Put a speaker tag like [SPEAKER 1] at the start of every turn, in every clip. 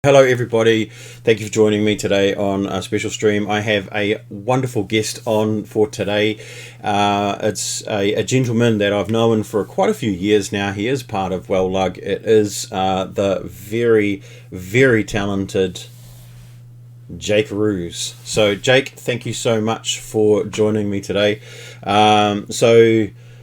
[SPEAKER 1] Hello, everybody. Thank you for joining me today on a special stream. I have a wonderful guest on for today. It's a gentleman that I've known for quite a few years now. He is part of Well Lug. It is the very, very talented Roos. So, Jake, thank you so much for joining me today.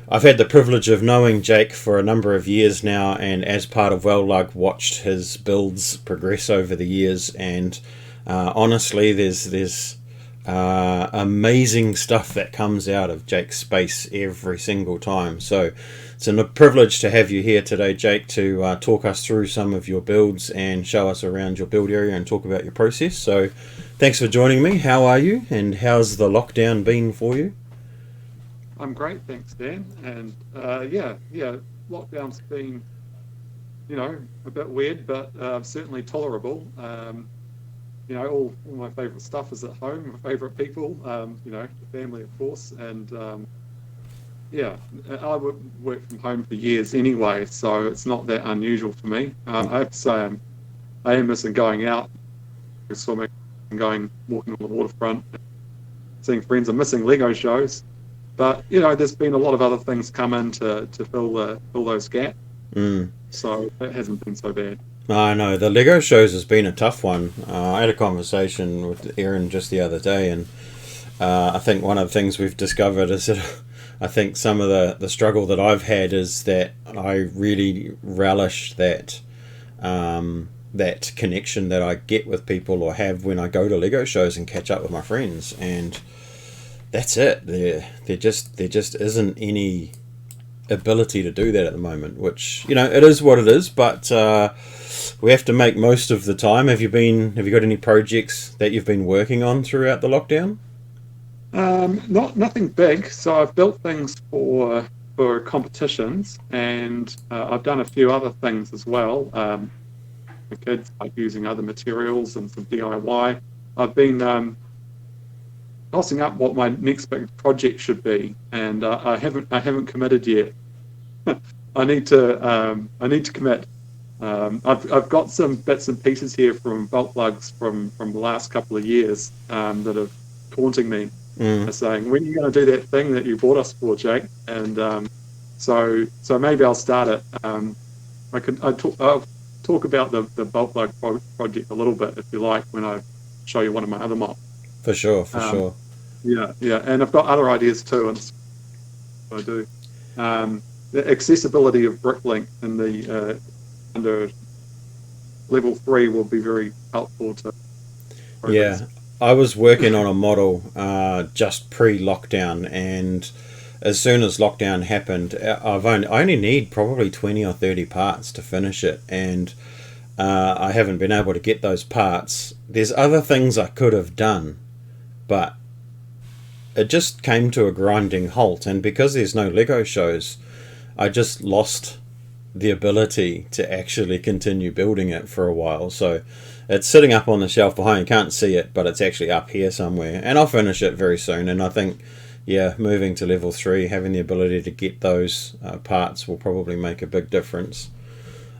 [SPEAKER 1] I've had the privilege of knowing Jake for a number of years now, and as part of Well Lug, watched his builds progress over the years. And honestly, there's amazing stuff that comes out of Jake's space every single time. So it's a privilege to have you here today, Jake, to talk us through some of your builds and show us around your build area and talk about your process. So thanks for joining me. How are you, and how's the lockdown been for you?
[SPEAKER 2] I'm great, thanks, Dan. And lockdown's been, a bit weird, but certainly tolerable. All my favourite stuff is at home, my favourite people, the family, of course. And I work from home for years anyway, so it's not that unusual for me. I have to say, I am missing going out, swimming, walking on the waterfront, seeing friends. I'm missing Lego shows. But there's been a lot of other things come in to fill those gaps. So it hasn't been so bad.
[SPEAKER 1] I know the Lego shows has been a tough one. I had a conversation with Erin just the other day, and I think one of the things we've discovered is that I think some of the struggle that I've had is that I really relish that that connection that I get with people or have when I go to Lego shows and catch up with my friends. And that's it. There just isn't any ability to do that at the moment, which it is what it is. But we have to make most of the time. Have you got any projects that you've been working on throughout the lockdown?
[SPEAKER 2] Nothing big. So I've built things for competitions, and I've done a few other things as well. The kids like using other materials and some DIY. I've been tossing up what my next big project should be, and I haven't committed yet. I need to commit. I've got some bits and pieces here from bolt lugs from the last couple of years that are taunting me, saying, "When are you going to do that thing that you bought us for, Jake?" And so maybe I'll start it. I'll talk about the bolt lug project a little bit if you like when I show you one of my other mocks.
[SPEAKER 1] For sure.
[SPEAKER 2] Yeah, and I've got other ideas too, and I do. The accessibility of Bricklink in the under level 3 will be very helpful to progress.
[SPEAKER 1] Yeah, I was working on a model just pre-lockdown, and as soon as lockdown happened, I only need probably 20 or 30 parts to finish it, and I haven't been able to get those parts. There's other things I could have done, but it just came to a grinding halt, and because there's no Lego shows, I just lost the ability to actually continue building it for a while. So it's sitting up on the shelf behind. You can't see it, but it's actually up here somewhere, and I'll finish it very soon. And I think, moving to level 3, having the ability to get those parts will probably make a big difference.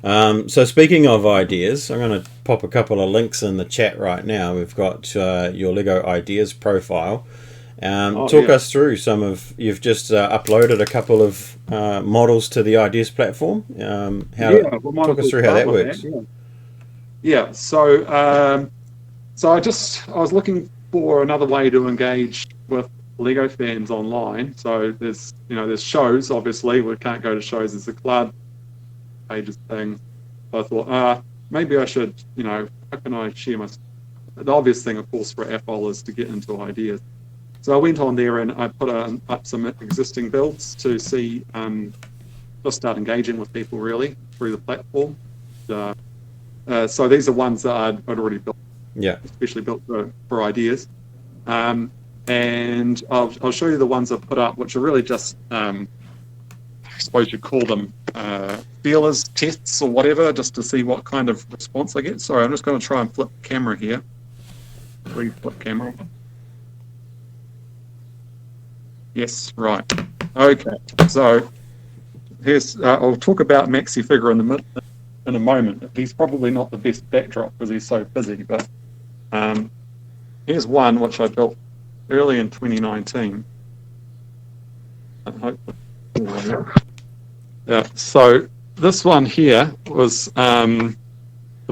[SPEAKER 1] So speaking of ideas, I'm going to pop a couple of links in the chat right now. We've got your Lego ideas profile. Talk us through you've just uploaded a couple of models to the ideas platform. Talk us through how that works.
[SPEAKER 2] So I was looking for another way to engage with Lego fans online. So there's shows, obviously. We can't go to shows. There's a club pages thing. So I thought, maybe I should, how can I share my... The obvious thing, of course, for AFOL is to get into ideas. So I went on there and I put up some existing builds to see, just start engaging with people really through the platform. So these are ones that I'd already built, especially built for ideas. And I'll show you the ones I've put up, which are really just, I suppose you'd call them feelers, tests or whatever, just to see what kind of response I get. Sorry, I'm just going to try and flip the camera here. Flip camera. Yes, right. Okay, so here's I'll talk about Maxi figure in a minute. in a moment. He's probably not the best backdrop because he's so busy, but here's one which I built early in 2019. I hope. Yeah, so this one here was a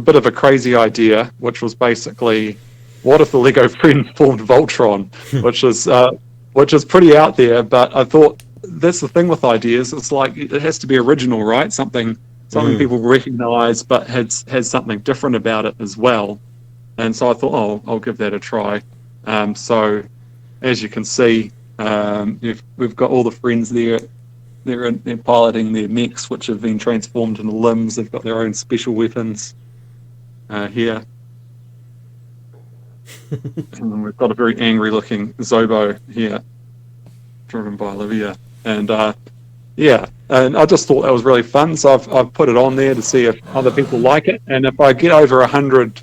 [SPEAKER 2] bit of a crazy idea, which was basically, what if the Lego Friends formed Voltron, which is pretty out there. But I thought that's the thing with ideas; it's like it has to be original, right? Something people recognise, but has something different about it as well. And so I thought, oh, I'll give that a try. So as you can see, we've got all the friends there. They're piloting their mechs, which have been transformed into limbs. They've got their own special weapons here. And we've got a very angry-looking Zobo here, driven by Olivia. And and I just thought that was really fun. So I've put it on there to see if other people like it. And if I get over 100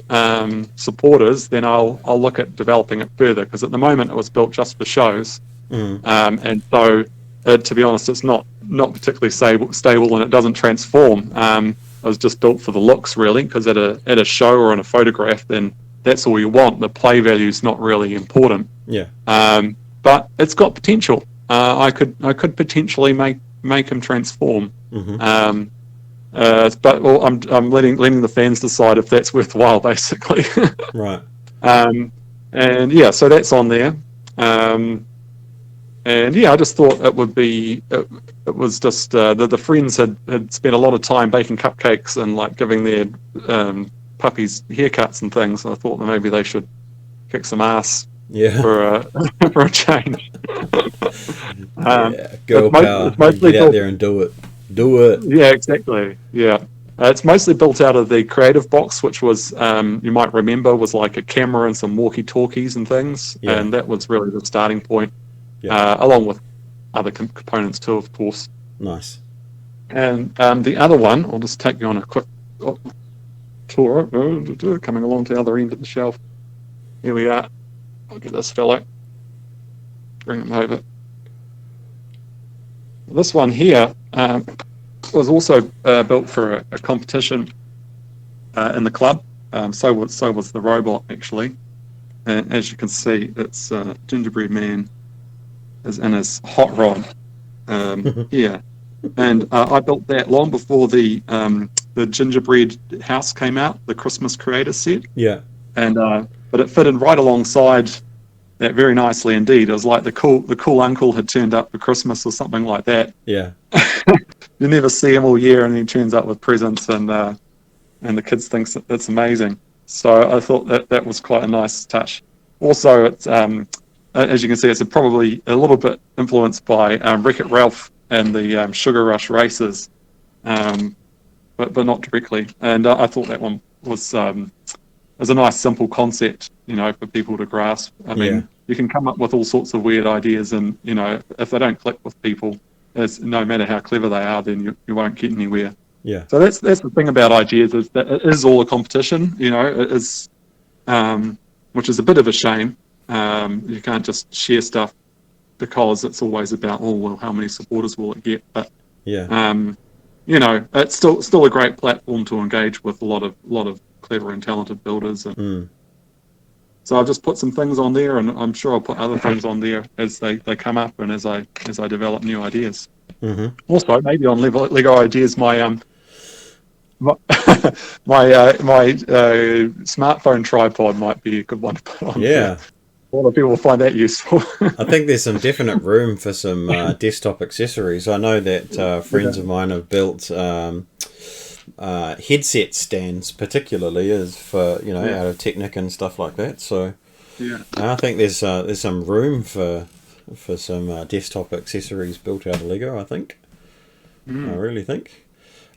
[SPEAKER 2] supporters, then I'll look at developing it further. Because at the moment it was built just for shows, and so to be honest, it's not particularly stable, and it doesn't transform. It was just built for the looks, really. Because at a show or in a photograph, then that's all you want. The play value is not really important.
[SPEAKER 1] Yeah.
[SPEAKER 2] But it's got potential. I could potentially make him transform. But I'm letting the fans decide if that's worthwhile, basically.
[SPEAKER 1] Right.
[SPEAKER 2] And yeah, so that's on there. And yeah, I just thought it would be. It was just the friends had spent a lot of time baking cupcakes and like giving their puppies haircuts and things. And I thought that maybe they should kick some ass.
[SPEAKER 1] Yeah.
[SPEAKER 2] For a change.
[SPEAKER 1] Girl power. Get out there and do it. Do it.
[SPEAKER 2] Yeah, exactly. Yeah. It's mostly built out of the creative box, which was, you might remember, was like a camera and some walkie-talkies and things. Yeah. And that was really the starting point, along with other components too, of course.
[SPEAKER 1] Nice.
[SPEAKER 2] And the other one, I'll just take you on a quick tour, coming along to the other end of the shelf. Here we are. Look at this fellow. Bring him over. This one here was also built for a competition in the club. So was the robot, actually. And as you can see, it's Gingerbread Man is in his hot rod here. And I built that long before the Gingerbread house came out, the Christmas creator set.
[SPEAKER 1] Yeah.
[SPEAKER 2] And but it fitted right alongside that very nicely indeed. It was like the cool uncle had turned up for Christmas or something like that.
[SPEAKER 1] Yeah.
[SPEAKER 2] You never see him all year, and he turns up with presents, and the kids think it's amazing. So I thought that was quite a nice touch. Also, it's as you can see, it's probably a little bit influenced by Wreck-It Ralph and the Sugar Rush races, but not directly. And I thought that one was a nice, simple concept, for people to grasp. I mean, you can come up with all sorts of weird ideas, and if they don't click with people, no matter how clever they are, then you won't get anywhere.
[SPEAKER 1] Yeah.
[SPEAKER 2] So that's the thing about ideas, is that it is all a competition. It is, which is a bit of a shame. You can't just share stuff because it's always about, how many supporters will it get? But it's still a great platform to engage with a lot of clever and talented builders. And so I've just put some things on there, and I'm sure I'll put other things on there as they come up and as I develop new ideas.
[SPEAKER 1] Mm-hmm.
[SPEAKER 2] Also, maybe on Lego Ideas, my smartphone tripod might be a good one to put on.
[SPEAKER 1] Yeah.
[SPEAKER 2] A lot of people will find that useful.
[SPEAKER 1] I think there's some definite room for some desktop accessories. I know that friends of mine have built headset stands, particularly as for out of Technic and stuff like that. So I think there's some room for some desktop accessories built out of Lego. I think I really think.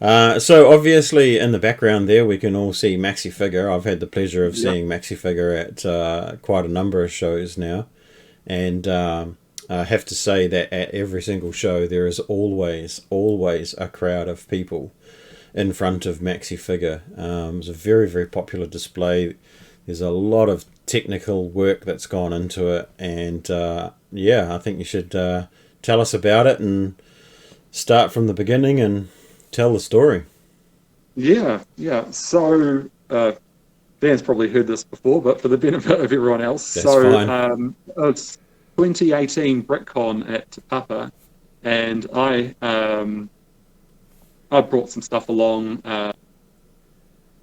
[SPEAKER 1] So obviously in the background there we can all see Maxi Figure. I've had the pleasure of seeing Maxi Figure at quite a number of shows now, and I have to say that at every single show there is always a crowd of people in front of Maxi Figure. It's a very, very popular display. There's a lot of technical work that's gone into it, and I think you should tell us about it and start from the beginning and tell the story.
[SPEAKER 2] Yeah. So Dan's probably heard this before, but for the benefit of everyone else,
[SPEAKER 1] That's
[SPEAKER 2] so
[SPEAKER 1] fine.
[SPEAKER 2] it's 2018 BrickCon at Te Papa, and I brought some stuff along.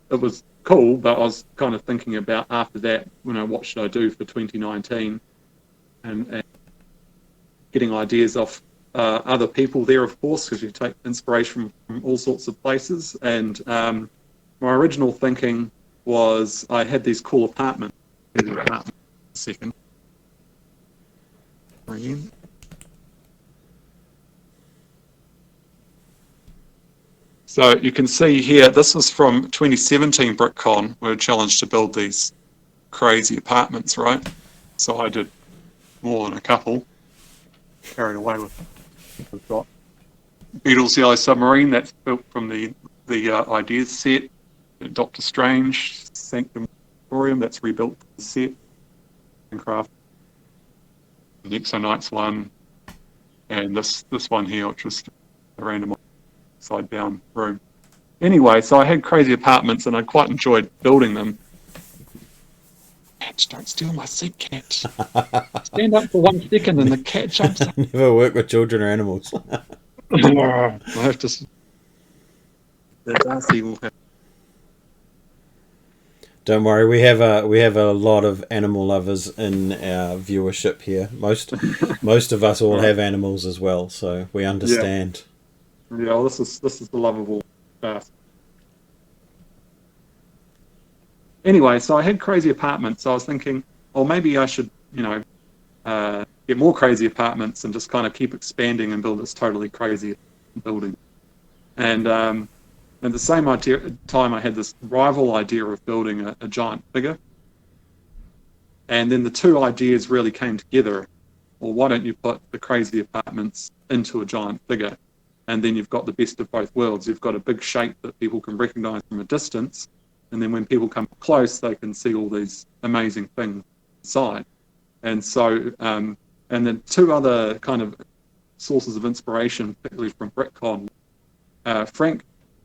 [SPEAKER 2] It was cool, but I was kind of thinking about after that, what should I do for 2019, and getting ideas off other people there, of course, because you take inspiration from all sorts of places. And my original thinking was I had these cool apartments. Second. So you can see here, this was from 2017 BrickCon. We were challenged to build these crazy apartments, right? So I did more than a couple. Carried away with it. We've got Beatles Yellow Submarine, that's built from the ideas set. Doctor Strange, Sanctum Sanctorium, that's rebuilt the set. And Craft, the Exo one, and this one here, which was a random upside down room. Anyway, so I had crazy apartments and I quite enjoyed building them. Cats, don't steal my seat, cat. Stand up for 1 second and the cat jumps up.
[SPEAKER 1] Never work with children or animals.
[SPEAKER 2] I have to. Darcy will have.
[SPEAKER 1] Don't worry, we have a lot of animal lovers in our viewership here. Most of us all have animals as well, so we understand.
[SPEAKER 2] Yeah, well, this is the lovable stuff. Anyway, so I had crazy apartments. So I was thinking, well, maybe I should, get more crazy apartments and just kind of keep expanding and build this totally crazy building. And at the same time, I had this rival idea of building a giant figure. And then the two ideas really came together. Well, why don't you put the crazy apartments into a giant figure? And then you've got the best of both worlds. You've got a big shape that people can recognize from a distance. And then when people come close, they can see all these amazing things inside. And so, and then two other kind of sources of inspiration, particularly from BrickCon. Frank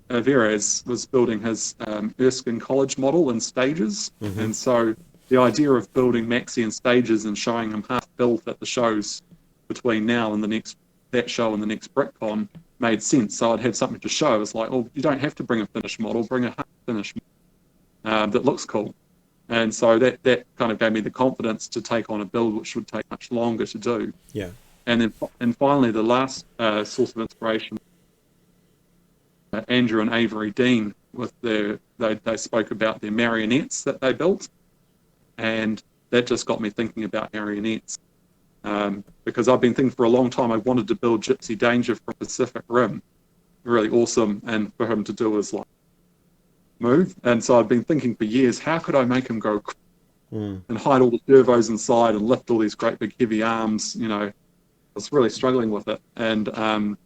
[SPEAKER 2] Verez was building his Erskine College model in stages.
[SPEAKER 1] Mm-hmm.
[SPEAKER 2] And so the idea of building Maxi in stages and showing him half built at the shows between now and that show and the next BrickCon made sense. So I'd have something to show. It's like, oh, you don't have to bring a finished model, bring a half finished model that looks cool. And so that kind of gave me the confidence to take on a build which would take much longer to do.
[SPEAKER 1] Yeah.
[SPEAKER 2] And finally, the last source of inspiration, Andrew and Avery Dean, with they spoke about their marionettes that they built, and that just got me thinking about marionettes. Because I've been thinking for a long time I wanted to build Gypsy Danger from Pacific Rim, really awesome, and for him to do his like move. And so I've been thinking for years, how could I make him go and hide all the servos inside and lift all these great big heavy arms? I was really struggling with it, and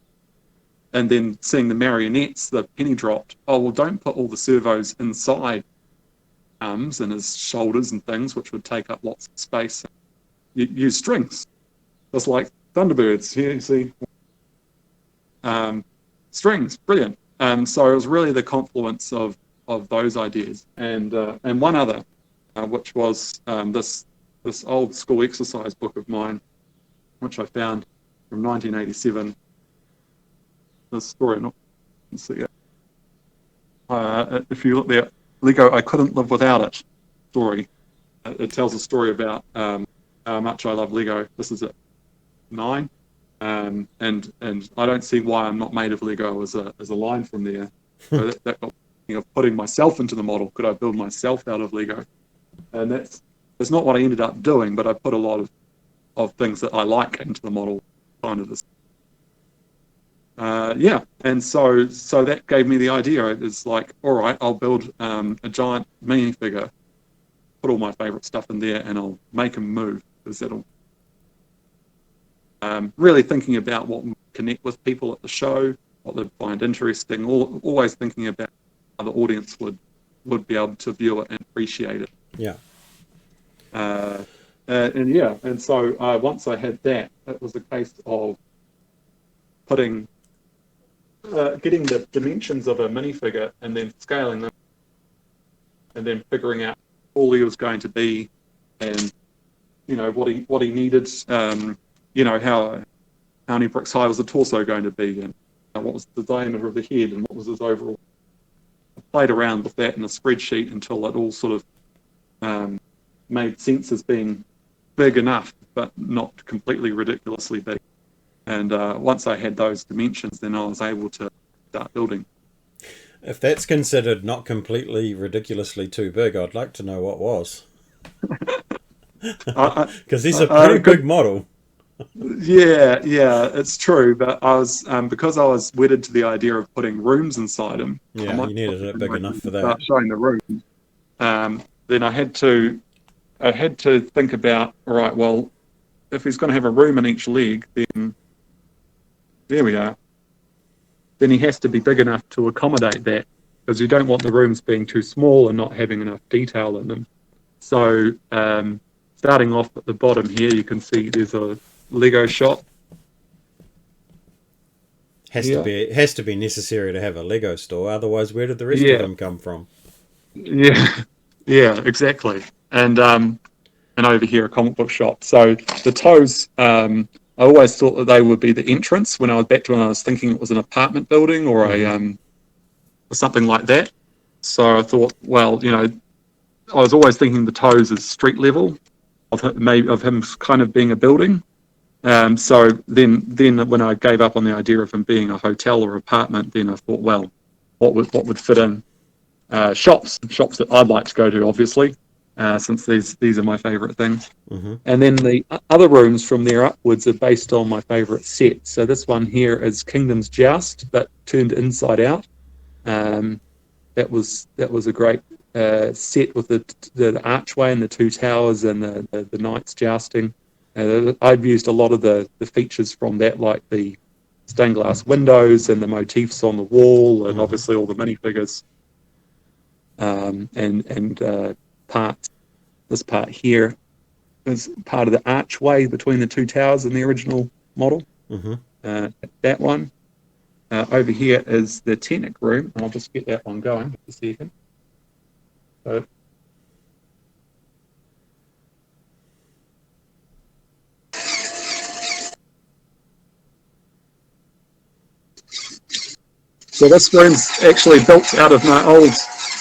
[SPEAKER 2] then seeing the marionettes, the penny dropped. Oh well, don't put all the servos inside arms and his shoulders and things, which would take up lots of space. You use strings, just like Thunderbirds. Here you see strings, brilliant. So it was really the confluence of those ideas, and one other, which was this old school exercise book of mine, which I found from 1987. This story, let's see it. If you look there, Lego, I couldn't live without it. Story. It tells a story about how much I love Lego. This is at 9, and I don't see why I'm not made of Lego as a line from there. So that got me of putting myself into the model. Could I build myself out of Lego? And that's not what I ended up doing, but I put a lot of things that I like into the model. Kind of this. And so that gave me the idea. It's like, all right, I'll build a giant minifigure, put all my favorite stuff in there, and I'll make him move, because that'll really thinking about what would connect with people at the show, what they'd find interesting, always thinking about how the audience would be able to view it and appreciate it.
[SPEAKER 1] Yeah.
[SPEAKER 2] And so once I had that, it was a case of putting getting the dimensions of a minifigure and then scaling them, and then figuring out all he was going to be, and what he needed. How many bricks high was the torso going to be, and what was the diameter of the head, and what was his overall. I played around with that in a spreadsheet until it all sort of made sense as being big enough, but not completely ridiculously big. And once I had those dimensions, then I was able to start building.
[SPEAKER 1] If that's considered not completely ridiculously too big, I'd like to know what was. Because he's a pretty big model.
[SPEAKER 2] Yeah, it's true. But I was because I was wedded to the idea of putting rooms inside him.
[SPEAKER 1] Yeah, you needed it big enough for that.
[SPEAKER 2] Start showing the rooms. Then I had to think about, all right, well, if he's going to have a room in each leg, then there we are. Then he has to be big enough to accommodate that, because you don't want the rooms being too small and not having enough detail in them. So starting off at the bottom here, you can see there's a Lego shop.
[SPEAKER 1] Has to be necessary to have a Lego store, otherwise where did the rest of them come from?
[SPEAKER 2] Yeah, exactly. And over here a comic book shop. So the toes, I always thought that they would be the entrance when I was thinking it was an apartment building or or something like that. So I thought, well, I was always thinking the toes as street level of him kind of being a building. So then when I gave up on the idea of him being a hotel or apartment, then I thought, well, what would fit in? Shops that I'd like to go to, obviously, since these are my favourite things.
[SPEAKER 1] Mm-hmm.
[SPEAKER 2] And then the other rooms from there upwards are based on my favourite set. So this one here is Kingdom's Joust, but turned inside out. That was a great set with the archway and the two towers and the knights jousting. I've used a lot of the features from that, like the stained glass windows and the motifs on the wall, and obviously all the minifigures. And parts. This part here is part of the archway between the two towers in the original model.
[SPEAKER 1] Mm-hmm.
[SPEAKER 2] That one. Over here is the Technic room, and I'll just get that one going just a second. So this room's actually built out of my old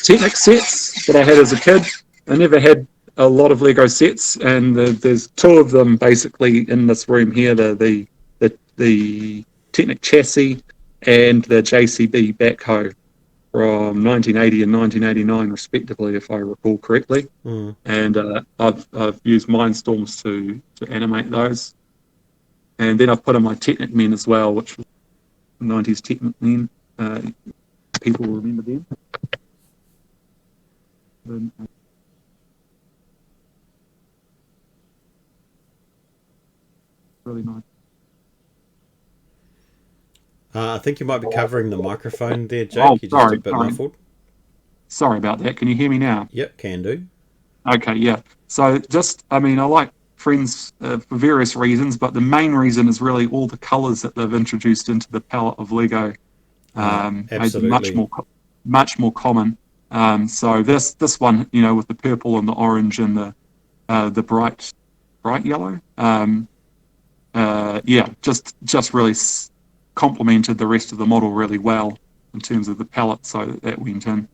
[SPEAKER 2] Technic sets that I had as a kid. I never had a lot of Lego sets, and there's two of them basically in this room here: the Technic chassis and the JCB backhoe from 1980 and 1989, respectively, if I recall correctly. And I've used Mindstorms to animate those, and then I've put in my Technic men as well, which was 90s Technic men. People will remember them. Really nice.
[SPEAKER 1] I think you might be covering the microphone there, Jake. You're just a bit muffled.
[SPEAKER 2] Sorry about that. Can you hear me now?
[SPEAKER 1] Yep, can do.
[SPEAKER 2] Okay, yeah. So I like Friends for various reasons, but the main reason is really all the colours that they've introduced into the palette of Lego. Made them much more common. So this one, with the purple and the orange and the bright yellow, just really complemented the rest of the model really well in terms of the palette. So that went in.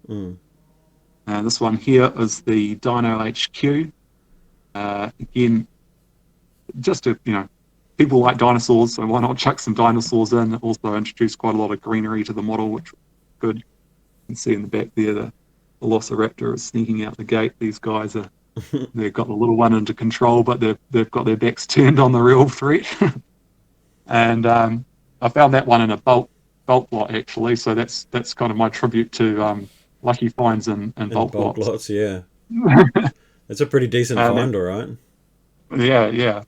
[SPEAKER 2] This one here is the Dino HQ. Again, just to people like dinosaurs, so why not chuck some dinosaurs in? Also introduced quite a lot of greenery to the model, which was good. You can see in the back there the Velociraptor is sneaking out the gate. These guys they've got the little one under control, but they've got their backs turned on the real threat. And I found that one in a bulk lot actually, so that's kind of my tribute to lucky finds in bulk lots.
[SPEAKER 1] Yeah. It's a pretty decent find, all right.
[SPEAKER 2] Yeah.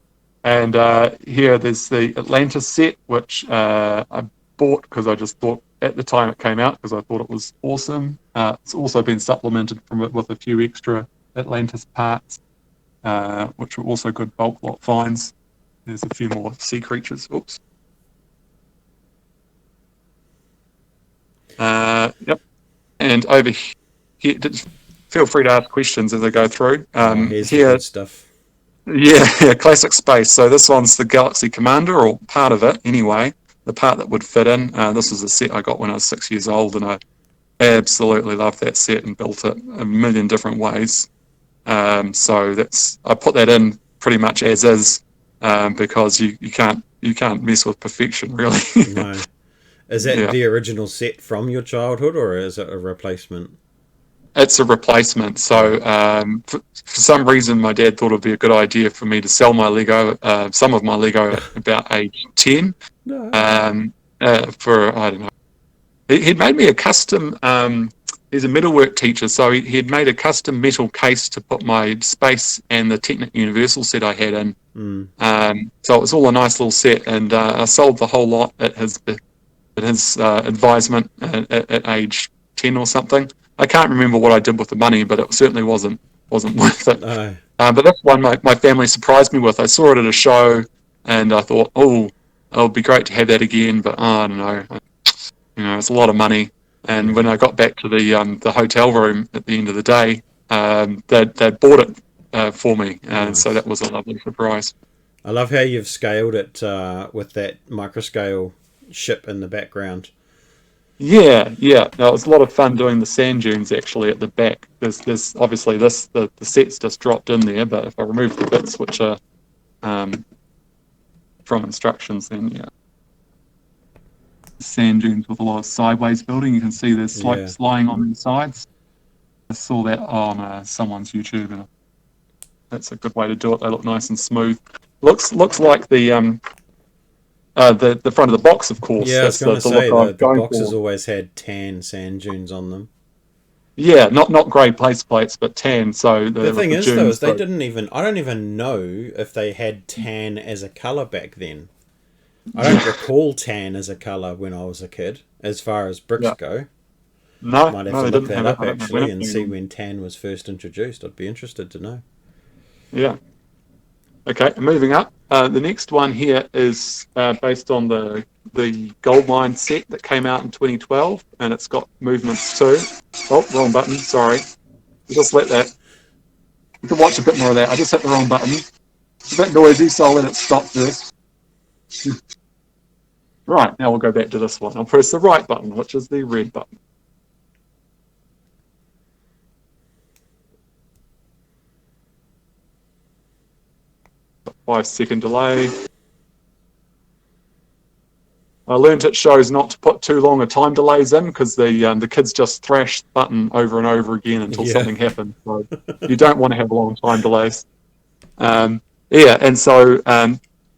[SPEAKER 2] And here there's the Atlantis set, which I bought because I just thought at the time it came out, because I thought it was awesome. It's also been supplemented from it with a few extra Atlantis parts, which were also good bulk lot finds. There's a few more sea creatures. Oops. and over here, feel free to ask questions as I go through.
[SPEAKER 1] Here's the
[SPEAKER 2] Here,
[SPEAKER 1] good stuff.
[SPEAKER 2] yeah, classic space. So this one's the Galaxy Commander, or part of it anyway, the part that would fit in. This was a set I got when I was 6 years old, and I absolutely loved that set and built it a million different ways. So I put that in pretty much as is, because you can't mess with perfection, really.
[SPEAKER 1] No. Is that
[SPEAKER 2] Yeah.
[SPEAKER 1] the original set from your childhood, or is it a replacement?
[SPEAKER 2] It's a replacement. So for some reason, my dad thought it'd be a good idea for me to sell my Lego, some of my Lego at about age 10.
[SPEAKER 1] No.
[SPEAKER 2] For I don't know. He'd made me a custom. He's a metalwork teacher, so he'd made a custom metal case to put my Space and the Technic Universal set I had in. So it was all a nice little set, and I sold the whole lot at his advisement at age 10 or something. I can't remember what I did with the money, but it certainly wasn't worth it.
[SPEAKER 1] No.
[SPEAKER 2] But that's one my family surprised me with. I saw it at a show, and I thought, oh, it would be great to have that again, but I don't know. It's a lot of money. And when I got back to the hotel room at the end of the day, they'd bought it for me, and
[SPEAKER 1] Nice.
[SPEAKER 2] so that was a lovely surprise.
[SPEAKER 1] I love how you've scaled it with that microscale ship in the background.
[SPEAKER 2] Yeah. No, it was a lot of fun doing the sand dunes actually at the back. There's obviously the set's just dropped in there, but if I remove the bits which are from instructions, then yeah. Sand dunes with a lot of sideways building. You can see there's slopes lying on the sides. I saw that on someone's YouTube, and that's a good way to do it. They look nice and smooth. Looks like the front of the box, of course.
[SPEAKER 1] Yeah,
[SPEAKER 2] that's
[SPEAKER 1] I was going to say, the
[SPEAKER 2] going
[SPEAKER 1] box has
[SPEAKER 2] for.
[SPEAKER 1] always had tan sand dunes on them.
[SPEAKER 2] Yeah, not grey plates, but tan. So
[SPEAKER 1] The thing is, though,
[SPEAKER 2] dunes,
[SPEAKER 1] is I don't even know if they had tan as a colour back then. I don't recall tan as a colour when I was a kid, as far as bricks go.
[SPEAKER 2] No,
[SPEAKER 1] Might have
[SPEAKER 2] no,
[SPEAKER 1] to
[SPEAKER 2] they
[SPEAKER 1] look
[SPEAKER 2] didn't
[SPEAKER 1] that
[SPEAKER 2] have
[SPEAKER 1] up
[SPEAKER 2] it.
[SPEAKER 1] actually and see when tan was first introduced. I'd be interested to know.
[SPEAKER 2] Yeah. Okay, moving up. The next one here is based on the Goldmine set that came out in 2012, and it's got movements too. Oh, wrong button. Sorry. Just let that. You can watch a bit more of that. I just hit the wrong button. It's a bit noisy, so I'll let it stop first. Right, now we'll go back to this one. I'll press the right button, which is the red button. 5-second delay. I learned at shows not to put too long a time delays in, because the kids just thrash the button over and over again until something happens. So you don't want to have long time delays. And so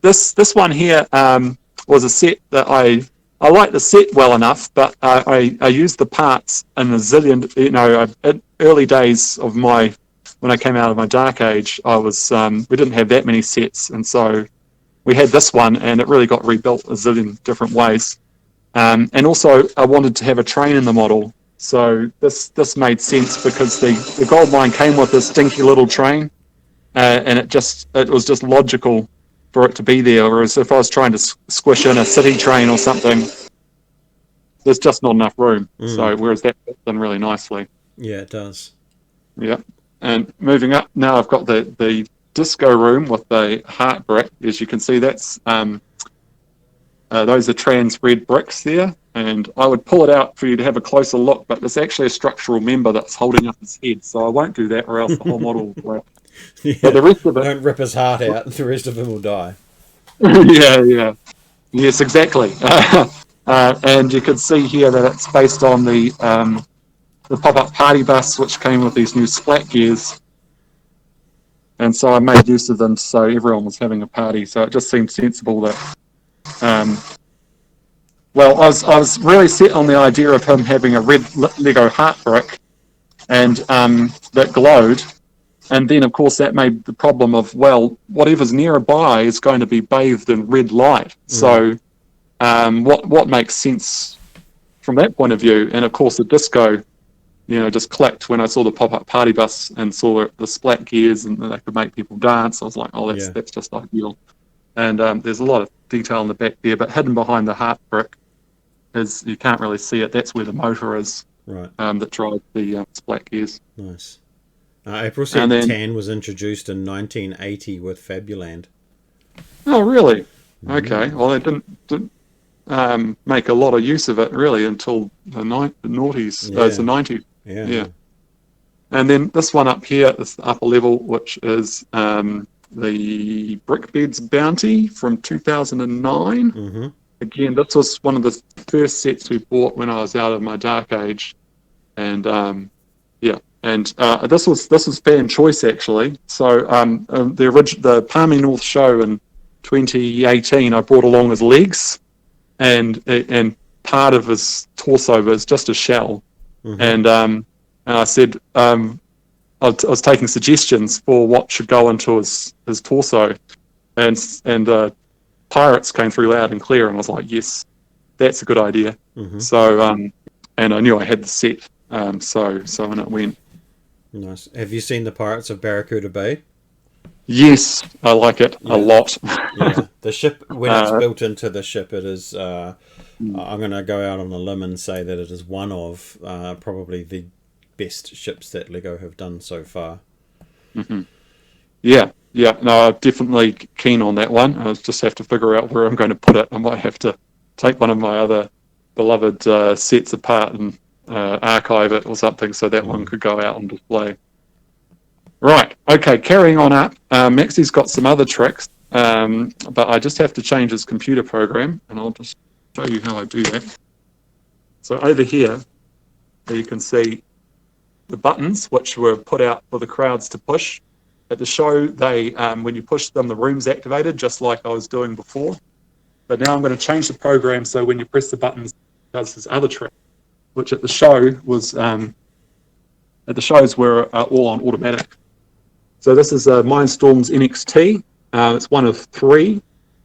[SPEAKER 2] this one here was a set that I liked the set well enough, but I used the parts in a zillion. In early days of when I came out of my dark age, I was we didn't have that many sets, and so we had this one, and it really got rebuilt a zillion different ways. And also, I wanted to have a train in the model, so this made sense because the gold mine came with this stinky little train, and it was just logical for it to be there. Whereas if I was trying to squish in a city train or something, there's just not enough room. So whereas that fits in really nicely.
[SPEAKER 1] Yeah, it does.
[SPEAKER 2] Yeah. And moving up now, I've got the disco room with the heart brick. As you can see, that's those are trans red bricks there, and I would pull it out for you to have a closer look, but there's actually a structural member that's holding up his head, so I won't do that, or else the whole model will break.
[SPEAKER 1] Yeah,
[SPEAKER 2] but the rest of it,
[SPEAKER 1] don't rip his heart out, the rest of him will die.
[SPEAKER 2] yeah, yes, exactly. And you can see here that it's based on the pop-up party bus, which came with these new splat gears. And so I made use of them so everyone was having a party. So it just seemed sensible that, I was really set on the idea of him having a red Lego heart brick and that glowed. And then, of course, that made the problem of, well, whatever's nearby is going to be bathed in red light. So what makes sense from that point of view? And, of course, the disco just clicked when I saw the pop-up party bus and saw the splat gears and they could make people dance. I was like, oh, that's just ideal. And there's a lot of detail in the back there, but hidden behind the heart brick is, you can't really see it. That's where the motor is.
[SPEAKER 1] Right.
[SPEAKER 2] that drive the splat gears.
[SPEAKER 1] Nice. April
[SPEAKER 2] And
[SPEAKER 1] said
[SPEAKER 2] then,
[SPEAKER 1] tan was introduced in 1980 with Fabuland.
[SPEAKER 2] oh really? Okay.
[SPEAKER 1] Mm.
[SPEAKER 2] Well, they didn't make a lot of use of it really until the noughties, the
[SPEAKER 1] Yeah.
[SPEAKER 2] 90s.
[SPEAKER 1] Yeah.
[SPEAKER 2] Yeah.
[SPEAKER 1] Yeah.
[SPEAKER 2] And then this one up here, this upper level, which is the Brickbeds Bounty from 2009.
[SPEAKER 1] Mm-hmm.
[SPEAKER 2] Again, this was one of the first sets we bought when I was out of my dark age, and yeah, and this was fan choice actually. So the Palmy North show in 2018, I brought along his legs, and part of his torso was just a shell,
[SPEAKER 1] Mm-hmm.
[SPEAKER 2] and I said I was taking suggestions for what should go into his torso, and pirates came through loud and clear, and I was like, yes, that's a good idea.
[SPEAKER 1] Mm-hmm.
[SPEAKER 2] So and I knew I had the set, so on it went.
[SPEAKER 1] Nice. Have you seen the Pirates of Barracuda Bay?
[SPEAKER 2] Yes, I like it a
[SPEAKER 1] Yeah.
[SPEAKER 2] lot.
[SPEAKER 1] Yeah. The ship, when it's
[SPEAKER 2] uh,
[SPEAKER 1] built into the ship, it is. I'm going to go out on a limb and say that it is one of probably the best ships that Lego have done so far.
[SPEAKER 2] hmm Yeah, yeah. No, I'm definitely keen on that one. I just have to figure out where I'm going to put it. I might have to take one of my other beloved sets apart and archive it or something, so that one
[SPEAKER 1] Mm.
[SPEAKER 2] could go out on display. Right. Okay. Carrying on up. Maxi's got some other tricks, but I just have to change his computer program, and I'll just show you how I do that. So over here, you can see the buttons which were put out for the crowds to push. At the show, they when you push them, the room's activated, just like I was doing before. But now I'm going to change the program so when you press the buttons, it does this other trick, which at the show was at the shows were all on automatic. So this is Mindstorm's NXT. It's one of 3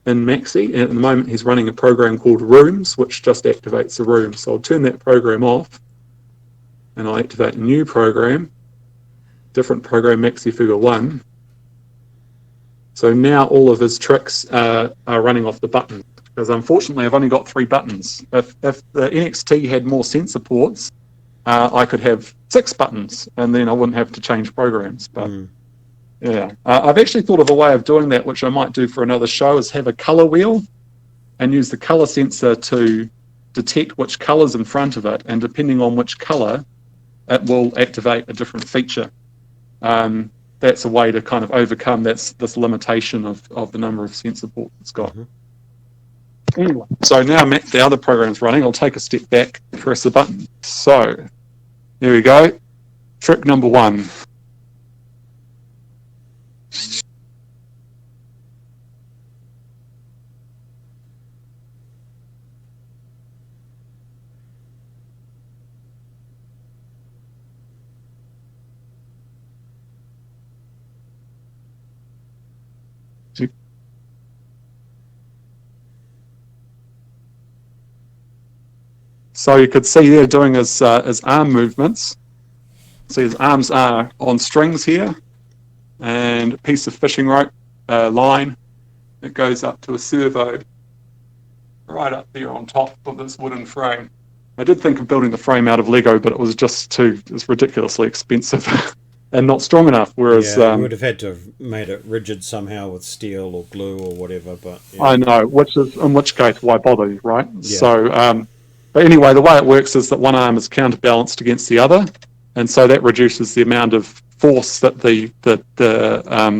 [SPEAKER 2] in Maxi, and at the moment he's running a program called Rooms, which just activates the room. So I'll turn that program off, and I'll activate a new program, different program, Maxi Figure 1. So now all of his tricks are running off the button, because unfortunately I've only got 3 buttons. If the NXT had more sensor ports, I could have 6 buttons, and then I wouldn't have to change programs. But
[SPEAKER 1] Mm.
[SPEAKER 2] yeah, I've actually thought of a way of doing that, which I might do for another show, is have a color wheel and use the color sensor to detect which color's in front of it, and depending on which color, it will activate a different feature. That's a way to kind of overcome this limitation of the number of sensor ports it's got.
[SPEAKER 1] Mm-hmm.
[SPEAKER 2] Anyway, so now the other program's running. I'll take a step back, press the button. So there we go. Trick number 1. So you could see there doing his arm movements. See his arms are on strings here, and a piece of fishing rope line that goes up to a servo right up there on top of this wooden frame. I did think of building the frame out of Lego, but it was ridiculously expensive and not strong enough. Whereas
[SPEAKER 1] Yeah, you would have had to have made it rigid somehow with steel or glue or whatever. But yeah.
[SPEAKER 2] I know, in which case, why bother, right?
[SPEAKER 1] Yeah.
[SPEAKER 2] So, but anyway, the way it works is that one arm is counterbalanced against the other, and so that reduces the amount of force that the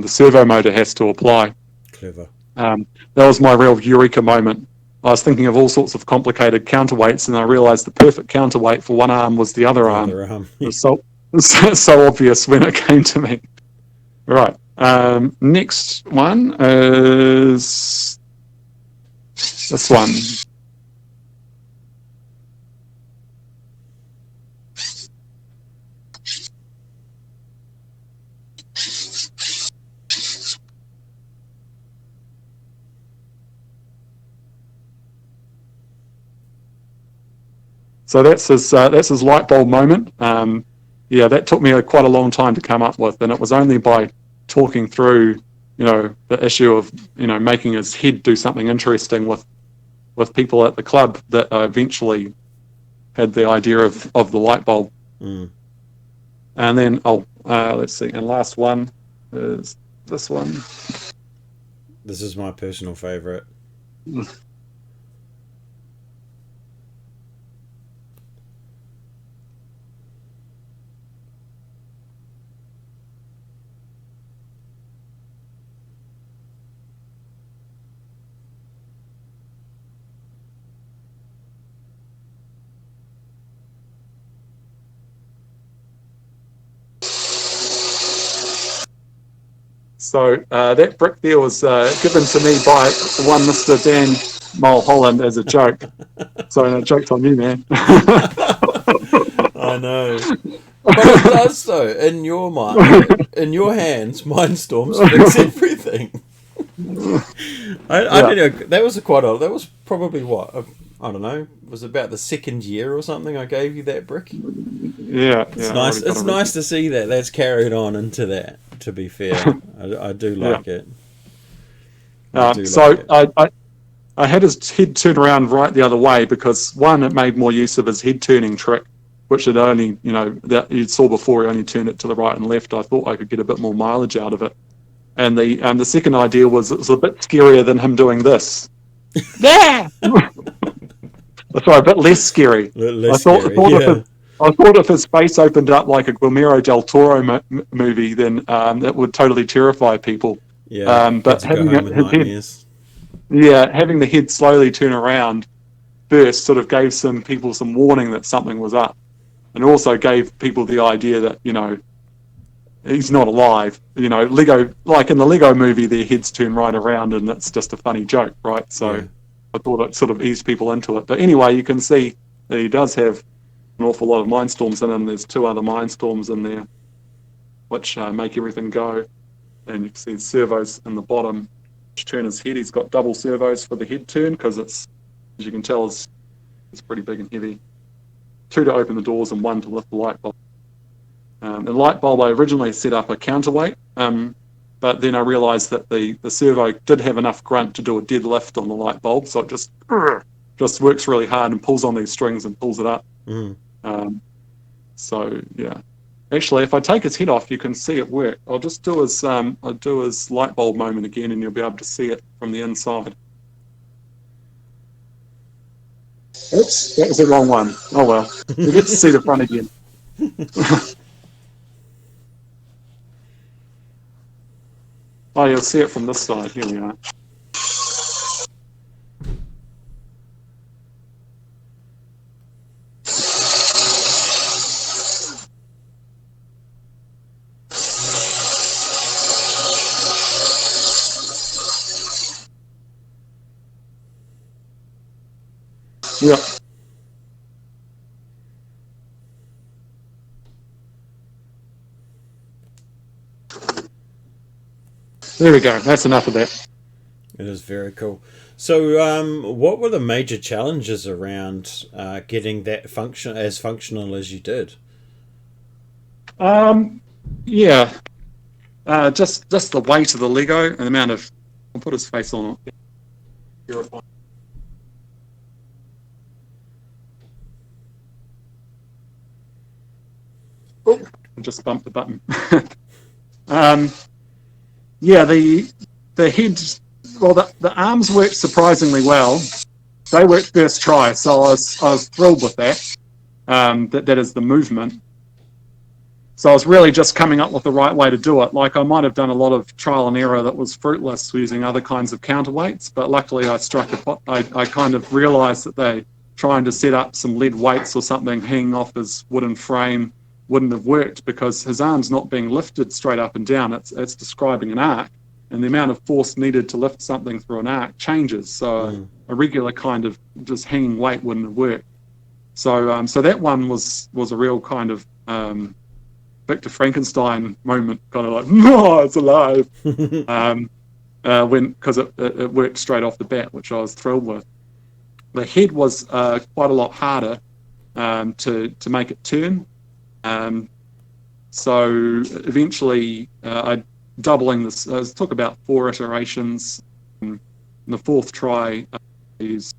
[SPEAKER 2] servo motor has to apply.
[SPEAKER 1] Clever.
[SPEAKER 2] That was my real eureka moment. I was thinking of all sorts of complicated counterweights, and I realised the perfect counterweight for one arm was the other arm. It was so obvious when it came to me. Right. Next one is this one. So that's his light bulb moment. Yeah, that took me quite a long time to come up with, and it was only by talking through, the issue of, making his head do something interesting with people at the club that I eventually had the idea of the light bulb.
[SPEAKER 1] Mm.
[SPEAKER 2] And then, let's see, and last one is this one.
[SPEAKER 1] This is my personal favourite.
[SPEAKER 2] So that brick there was given to me by one Mr. Dan Mulholland as a joke. So no, joke's on you, man.
[SPEAKER 1] I know. But it does though. In your mind, in your hands, Mindstorms fix everything. I don't know. That was that was probably what, I don't know. Was about the second year or something I gave you that brick.
[SPEAKER 2] Yeah,
[SPEAKER 1] it's nice. It's nice to see that that's carried on into that. To be fair, I do like it.
[SPEAKER 2] I had his head turn around right the other way because one, it made more use of his head turning trick, which had only, that you saw before, he only turned it to the right and left. I thought I could get a bit more mileage out of it. And the second idea was it was a bit scarier than him doing this. Yeah! Sorry, a bit less scary.
[SPEAKER 1] I
[SPEAKER 2] thought if his face opened up like a Guillermo del Toro movie, then that would totally terrify people.
[SPEAKER 1] Yeah,
[SPEAKER 2] but having the head slowly turn around first sort of gave some people some warning that something was up, and also gave people the idea that he's not alive. Lego, like in the Lego movie, their heads turn right around, and it's just a funny joke, right? So yeah. I thought it sort of eased people into it. But anyway, you can see that he does have an awful lot of Mindstorms in him. There's 2 other Mindstorms in there, which make everything go. And you can see the servos in the bottom, which turn his head. He's got double servos for the head turn because it's, as you can tell, it's pretty big and heavy. 2 to open the doors and 1 to lift the light bulb. The light bulb, I originally set up a counterweight, but then I realised that the servo did have enough grunt to do a dead lift on the light bulb, so it just works really hard and pulls on these strings and pulls it up.
[SPEAKER 1] Mm.
[SPEAKER 2] So yeah, actually, if I take his head off, you can see it work. I'll just do his light bulb moment again, and you'll be able to see it from the inside. Oops, that was the wrong one. Oh well, you get to see the front again. Oh, you'll see it from this side. Here we are. Yeah. There we go. That's enough of that.
[SPEAKER 1] It is very cool. So, what were the major challenges around getting that functional as you did?
[SPEAKER 2] Yeah. Just the weight of the Lego and the amount of. I'll put his face on it. Oh, I just bumped the button. Yeah, the head, well, the arms worked surprisingly well. They worked first try, so I was thrilled with that. That is the movement. So I was really just coming up with the right way to do it. Like I might have done a lot of trial and error that was fruitless using other kinds of counterweights, but luckily I kind of realised that they trying to set up some lead weights or something hanging off his wooden frame wouldn't have worked because his arm's not being lifted straight up and down. It's describing an arc, and the amount of force needed to lift something through an arc changes. So a regular kind of just hanging weight wouldn't have worked. So so that one was a real kind of Victor Frankenstein moment, kind of like, no, it's alive. Because it worked straight off the bat, which I was thrilled with. The head was quite a lot harder to make it turn. So eventually I doubling this, it took about 4 iterations. In the 4th try, I used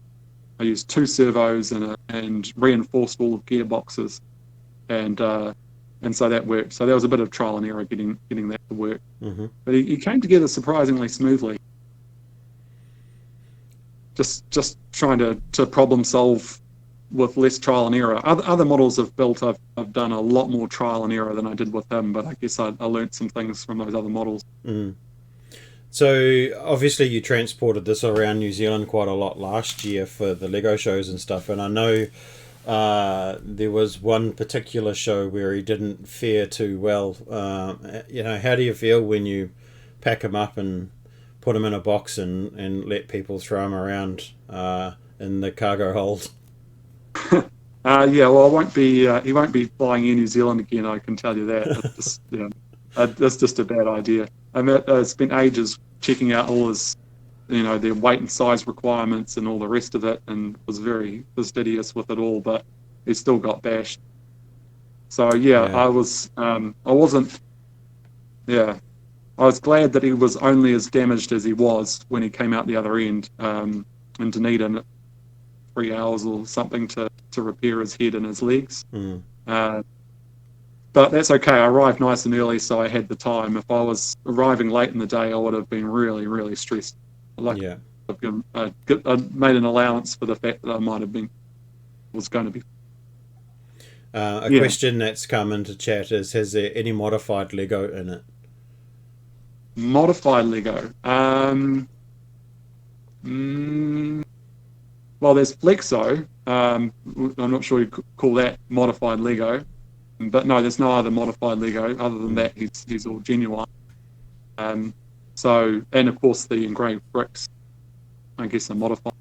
[SPEAKER 2] I used 2 servos and reinforced all the gearboxes, and so that worked. So there was a bit of trial and error getting that to work.
[SPEAKER 1] Mm-hmm.
[SPEAKER 2] But he came together surprisingly smoothly. Just trying to problem solve with less trial and error. Other models I've built, I've done a lot more trial and error than I did with him, but I guess I learned some things from those other models.
[SPEAKER 1] Mm. So obviously you transported this around New Zealand quite a lot last year for the Lego shows and stuff, and I know there was one particular show where he didn't fare too well. How do you feel when you pack him up and put him in a box and let people throw him around in the cargo hold?
[SPEAKER 2] Yeah, well, he won't be flying in New Zealand again, I can tell you that. That's just a bad idea. I spent ages checking out all his, their weight and size requirements and all the rest of it, and was very fastidious with it all, but he still got bashed. So yeah. I was glad that he was only as damaged as he was when he came out the other end, and to need 3 hours or something to repair his head and his legs. But that's okay. I arrived nice and early, so I had the time. If I was arriving late in the day, I would have been really, really stressed. I made an allowance for the fact that I was going to be.
[SPEAKER 1] A question that's come into chat is: has there any modified Lego in it?
[SPEAKER 2] Modified Lego. Well, there's Flexo. I'm not sure you could call that modified Lego. But no, there's no other modified Lego. Other than that, he's all genuine. And of course the engraved bricks, I guess, are modified.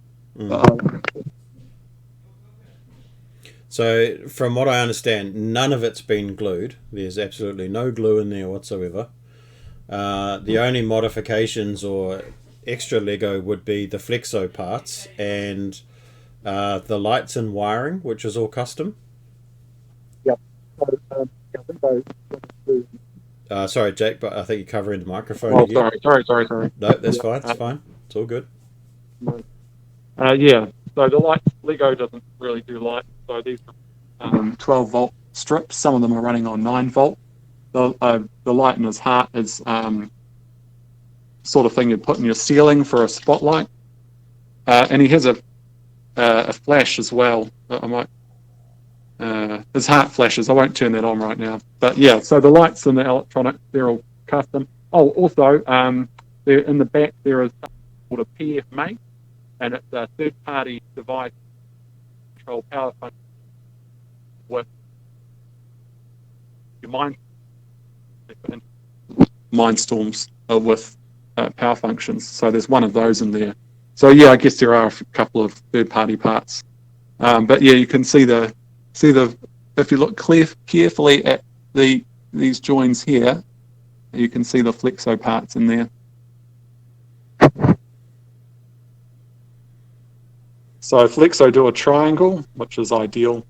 [SPEAKER 1] So from what I understand, none of it's been glued. There's absolutely no glue in there whatsoever. The only modifications or extra Lego would be the Flexo parts and the lights and wiring, which is all custom. Sorry, Jake, but I think you're covering the microphone again.
[SPEAKER 2] Sorry.
[SPEAKER 1] No, that's fine. It's fine. It's all good.
[SPEAKER 2] So the light, Lego doesn't really do light. So these are 12-volt strips. Some of them are running on 9-volt. The light in his heart is sort of thing you'd put in your ceiling for a spotlight. And he has a flash as well. His heart flashes. I won't turn that on right now. But yeah, so the lights and the electronics, they're all custom. Oh, also, there in the back there is called a PF and it's a third-party device control power function with your Mindstorms with power functions. So there's one of those in there. So yeah, I guess there are a couple of third-party parts. But yeah, you can see if you look carefully at these joins here, you can see the Flexo parts in there. So Flexo do a triangle, which is ideal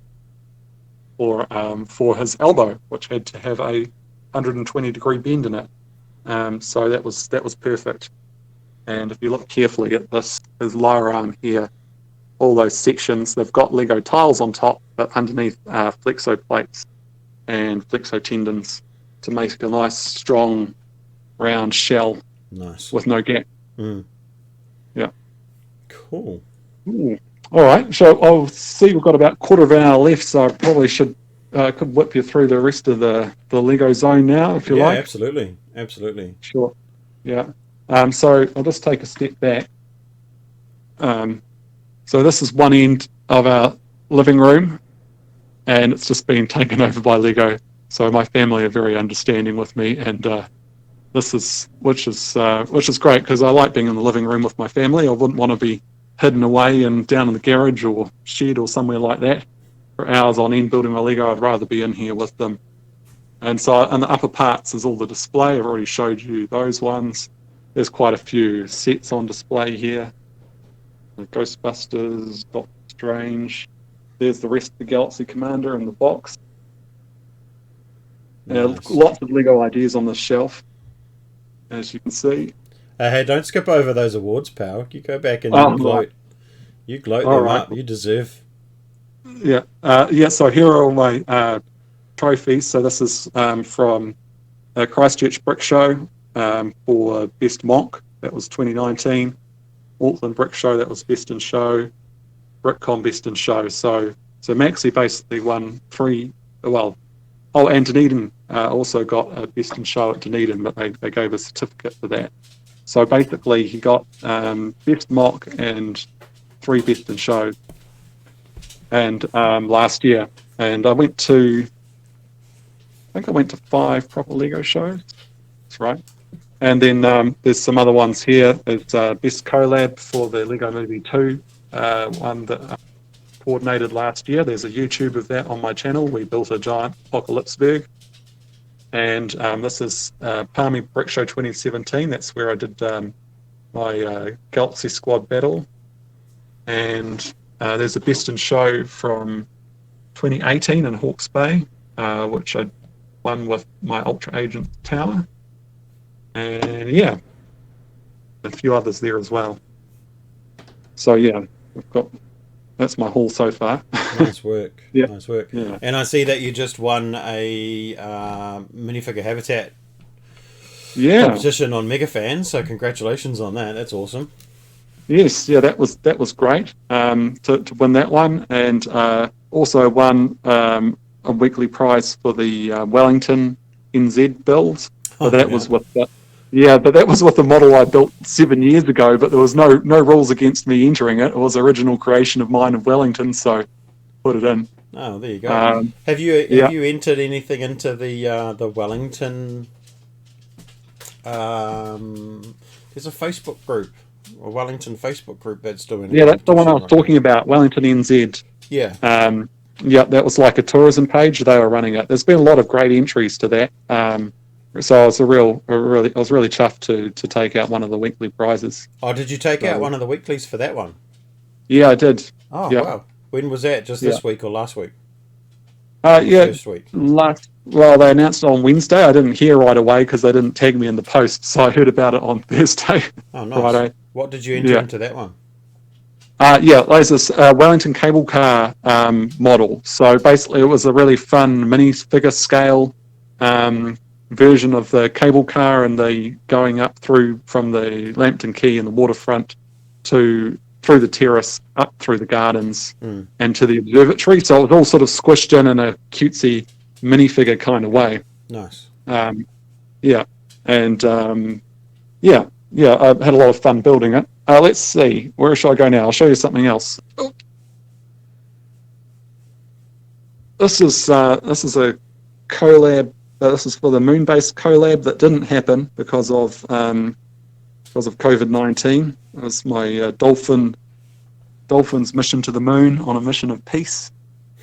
[SPEAKER 2] for his elbow, which had to have a 120-degree bend in it. So that was perfect. And if you look carefully at his lower arm here, all those sections, they've got Lego tiles on top, but underneath Flexo plates and Flexo tendons to make a nice, strong, round shell.
[SPEAKER 1] Nice.
[SPEAKER 2] With no gap. Yeah.
[SPEAKER 1] Cool.
[SPEAKER 2] Ooh. All right. So I'll see we've got about a quarter of an hour left, so I probably could whip you through the rest of the Lego zone now, if you like.
[SPEAKER 1] Yeah, absolutely.
[SPEAKER 2] Sure. Yeah. So I'll just take a step back. So this is one end of our living room, and it's just been taken over by Lego. So my family are very understanding with me, and which is great because I like being in the living room with my family. I wouldn't want to be hidden away and down in the garage or shed or somewhere like that for hours on end building my Lego. I'd rather be in here with them. And so in the upper parts is all the display. I've already showed you those ones. There's quite a few sets on display here. The Ghostbusters, Doctor Strange. There's the rest of the Galaxy Commander in the box.
[SPEAKER 1] Nice.
[SPEAKER 2] Lots of Lego ideas on the shelf, as you can see.
[SPEAKER 1] Hey, don't skip over those awards, pal. You go back and gloat. You gloat
[SPEAKER 2] All
[SPEAKER 1] them
[SPEAKER 2] right.
[SPEAKER 1] up. You deserve.
[SPEAKER 2] Yeah. So here are all my trophies. So this is from Christchurch Brick Show for Best Mock. That was 2019. Auckland Brick Show. That was Best in Show. BrickCon Best in Show. So Maxi basically won 3. Well, and Dunedin also got a Best in Show at Dunedin, but they gave a certificate for that. So basically, he got Best Mock and 3 Best in Shows. And last year, and I think I went to 5 proper Lego shows. That's right. And then there's some other ones here. It's Best Collab for the Lego Movie 2, one that I coordinated last year. There's a YouTube of that on my channel. We built a giant Apocalypseberg. And this is Palmy Brick Show 2017. That's where I did my Galaxy Squad battle. And there's a Best in Show from 2018 in Hawke's Bay, which I won with my Ultra Agent Tower. And yeah, a few others there as well. So yeah, that's my haul so far.
[SPEAKER 1] Nice work.
[SPEAKER 2] Yeah.
[SPEAKER 1] Nice work.
[SPEAKER 2] Yeah.
[SPEAKER 1] And I see that you just won a minifigure habitat competition on Megafan, so congratulations on that. That's awesome.
[SPEAKER 2] Yes, yeah, that was great to win that one, and also won a weekly prize for the Wellington NZ build. But that was with the model I built 7 years ago. But there was no rules against me entering it. It was original creation of mine of Wellington, so put it in.
[SPEAKER 1] Oh, there you go. Have you entered anything into the Wellington? There's a Facebook group, a Wellington Facebook group that's doing.
[SPEAKER 2] Yeah, that's the one I was talking about, Wellington NZ.
[SPEAKER 1] Yeah.
[SPEAKER 2] Yeah, that was like a tourism page. They were running it. There's been a lot of great entries to that. So I was really chuffed to take out one of the weekly prizes.
[SPEAKER 1] Oh, did you take out one of the weeklies for that one?
[SPEAKER 2] Yeah, I did.
[SPEAKER 1] Oh,
[SPEAKER 2] yeah.
[SPEAKER 1] Wow. When was that? Just this week or last week?
[SPEAKER 2] First
[SPEAKER 1] week.
[SPEAKER 2] Well, they announced it on Wednesday. I didn't hear right away because they didn't tag me in the post, so I heard about it on Thursday.
[SPEAKER 1] Oh, nice.
[SPEAKER 2] Friday.
[SPEAKER 1] What did you enter into that one?
[SPEAKER 2] There's this Wellington cable car model. So basically, it was a really fun minifigure scale version of the cable car, and the going up through from the Lambton Quay and the waterfront through the terrace, up through the gardens, and to the observatory. So it was all sort of squished in a cutesy minifigure kind of way.
[SPEAKER 1] Nice.
[SPEAKER 2] And I had a lot of fun building it. Let's see, where shall I go now? I'll show you something else. Oh. This is a collab. This is for the Moonbase collab that didn't happen because of COVID-19. It was my Dolphin's mission to the moon on a mission of peace,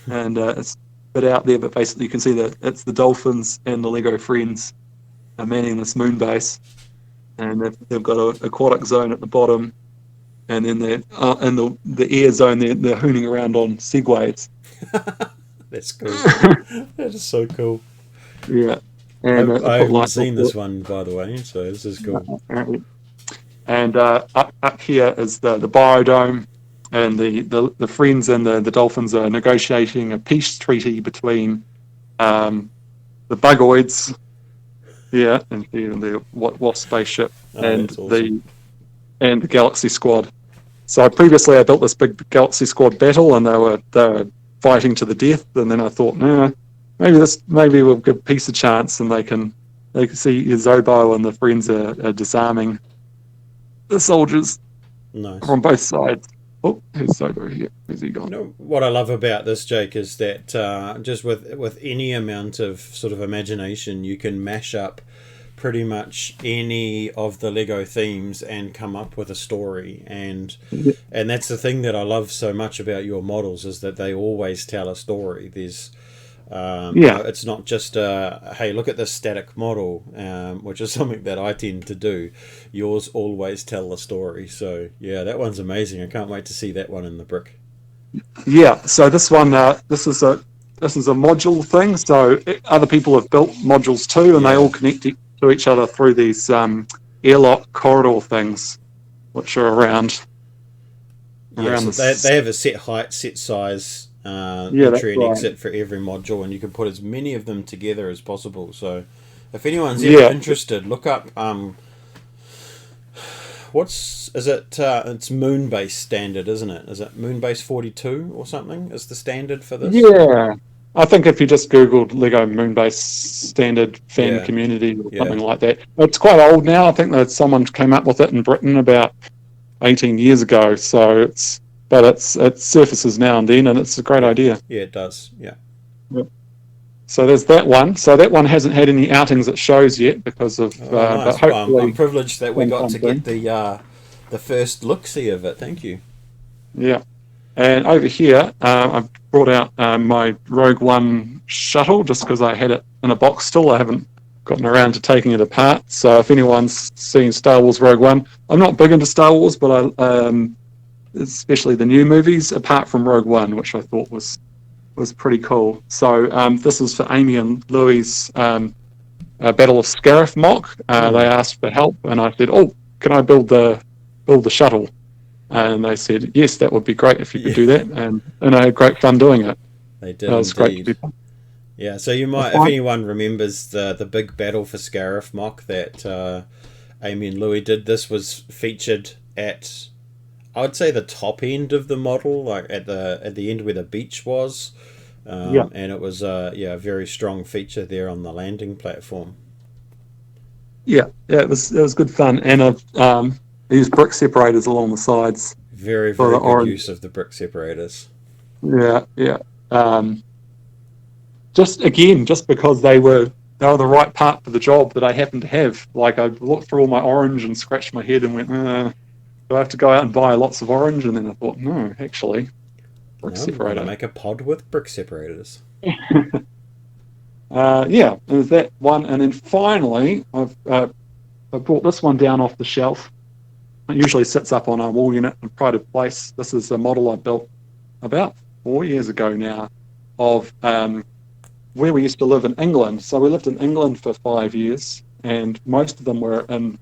[SPEAKER 2] and it's a bit out there, but basically you can see that it's the Dolphins and the Lego friends manning this moon base, and they've got an aquatic zone at the bottom, and then they're in the air zone. They're hooning around on segways.
[SPEAKER 1] That's cool. That is so cool.
[SPEAKER 2] Yeah, and
[SPEAKER 1] I haven't seen this one, by the way, so this is cool.
[SPEAKER 2] And up here is the biodome, and the friends and the dolphins are negotiating a peace treaty between the bugoids, and the wasp spaceship, and awesome. the Galaxy Squad. So previously I built this big Galaxy Squad battle, and they were fighting to the death, and then I thought, maybe we'll give peace a chance, and they can see Zobo and the friends are disarming the soldiers.
[SPEAKER 1] Nice.
[SPEAKER 2] From both sides. Oh, here's Zobo here. Where's he gone?
[SPEAKER 1] What I love about this, Jake, is that just with any amount of sort of imagination, you can mash up pretty much any of the Lego themes and come up with a story. And that's the thing that I love so much about your models, is that they always tell a story. There's it's not just hey, look at this static model, which is something that I tend to do. Yours always tell the story. So yeah, that one's amazing. I can't wait to see that one in the brick.
[SPEAKER 2] Yeah, so this one, this is a module thing. So other people have built modules too, and they all connect to each other through these airlock corridor things, which are around.
[SPEAKER 1] Yeah,
[SPEAKER 2] around
[SPEAKER 1] so
[SPEAKER 2] the.
[SPEAKER 1] they have a set height, set size,
[SPEAKER 2] Yeah, that's
[SPEAKER 1] entry and
[SPEAKER 2] right.
[SPEAKER 1] exit for every module, and you can put as many of them together as possible. So, if anyone's ever
[SPEAKER 2] Yeah,
[SPEAKER 1] interested, look up what's is it? It's Moonbase standard, isn't it? Is it Moonbase 42 or something? Is the standard for this?
[SPEAKER 2] yeah. I think if you just Googled Lego Moonbase standard fan
[SPEAKER 1] Yeah,
[SPEAKER 2] community or
[SPEAKER 1] yeah,
[SPEAKER 2] something like that, it's quite old now. I think that someone came up with it in Britain about 18 years ago. So it surfaces now and then, and it's a great
[SPEAKER 1] yeah,
[SPEAKER 2] idea.
[SPEAKER 1] yeah. It does. Yeah.
[SPEAKER 2] Yeah. So there's that one. So that one hasn't had any outings at shows yet because of,
[SPEAKER 1] Oh,
[SPEAKER 2] but
[SPEAKER 1] nice. Well, I'm
[SPEAKER 2] hopefully
[SPEAKER 1] privileged that we got
[SPEAKER 2] sometime
[SPEAKER 1] to get
[SPEAKER 2] soon.
[SPEAKER 1] the first look see of it. Thank you.
[SPEAKER 2] Yeah. And over here, I've brought out my Rogue One shuttle just because I had it in a box still. I haven't gotten around to taking it apart. So if anyone's seen Star Wars Rogue One, I'm not big into Star Wars, but especially the new movies, apart from Rogue One, which I thought was pretty cool. So this is for Amy and Louis' Battle of Scarif mock. They
[SPEAKER 1] Hmm.
[SPEAKER 2] asked for help, and I said, "Oh, can I build the shuttle?" And they said, yes, that would be great if you could
[SPEAKER 1] Yeah,
[SPEAKER 2] do that. And I had great fun doing it.
[SPEAKER 1] they
[SPEAKER 2] It
[SPEAKER 1] did
[SPEAKER 2] was great to
[SPEAKER 1] indeed.
[SPEAKER 2] be
[SPEAKER 1] Yeah, so you
[SPEAKER 2] a
[SPEAKER 1] might, if
[SPEAKER 2] fun.
[SPEAKER 1] anyone remembers the big battle for Scarif mock that Amy and Louis did, this was featured at, I would say, the top end of the model, like at the end where the beach was,
[SPEAKER 2] Yeah,
[SPEAKER 1] and it was a very strong feature there on the landing platform.
[SPEAKER 2] yeah, it was good fun. And I used brick separators along the sides
[SPEAKER 1] Very
[SPEAKER 2] for the
[SPEAKER 1] very good
[SPEAKER 2] orange.
[SPEAKER 1] use of the brick separators.
[SPEAKER 2] Yeah, yeah. Um, just because they were the right part for the job that I happened to have. Like I looked through all my orange and scratched my head and went, do I have to go out and buy lots of orange? And then I thought, no, actually, brick
[SPEAKER 1] No, I'm gonna
[SPEAKER 2] separator.
[SPEAKER 1] make a pod with brick separators.
[SPEAKER 2] Yeah, there's that one, and then finally, I brought this one down off the shelf. It usually sits up on a wall unit in pride of place. This is a model I built about 4 years ago now of where we used to live in England. So we lived in England for 5 years, and most of them were in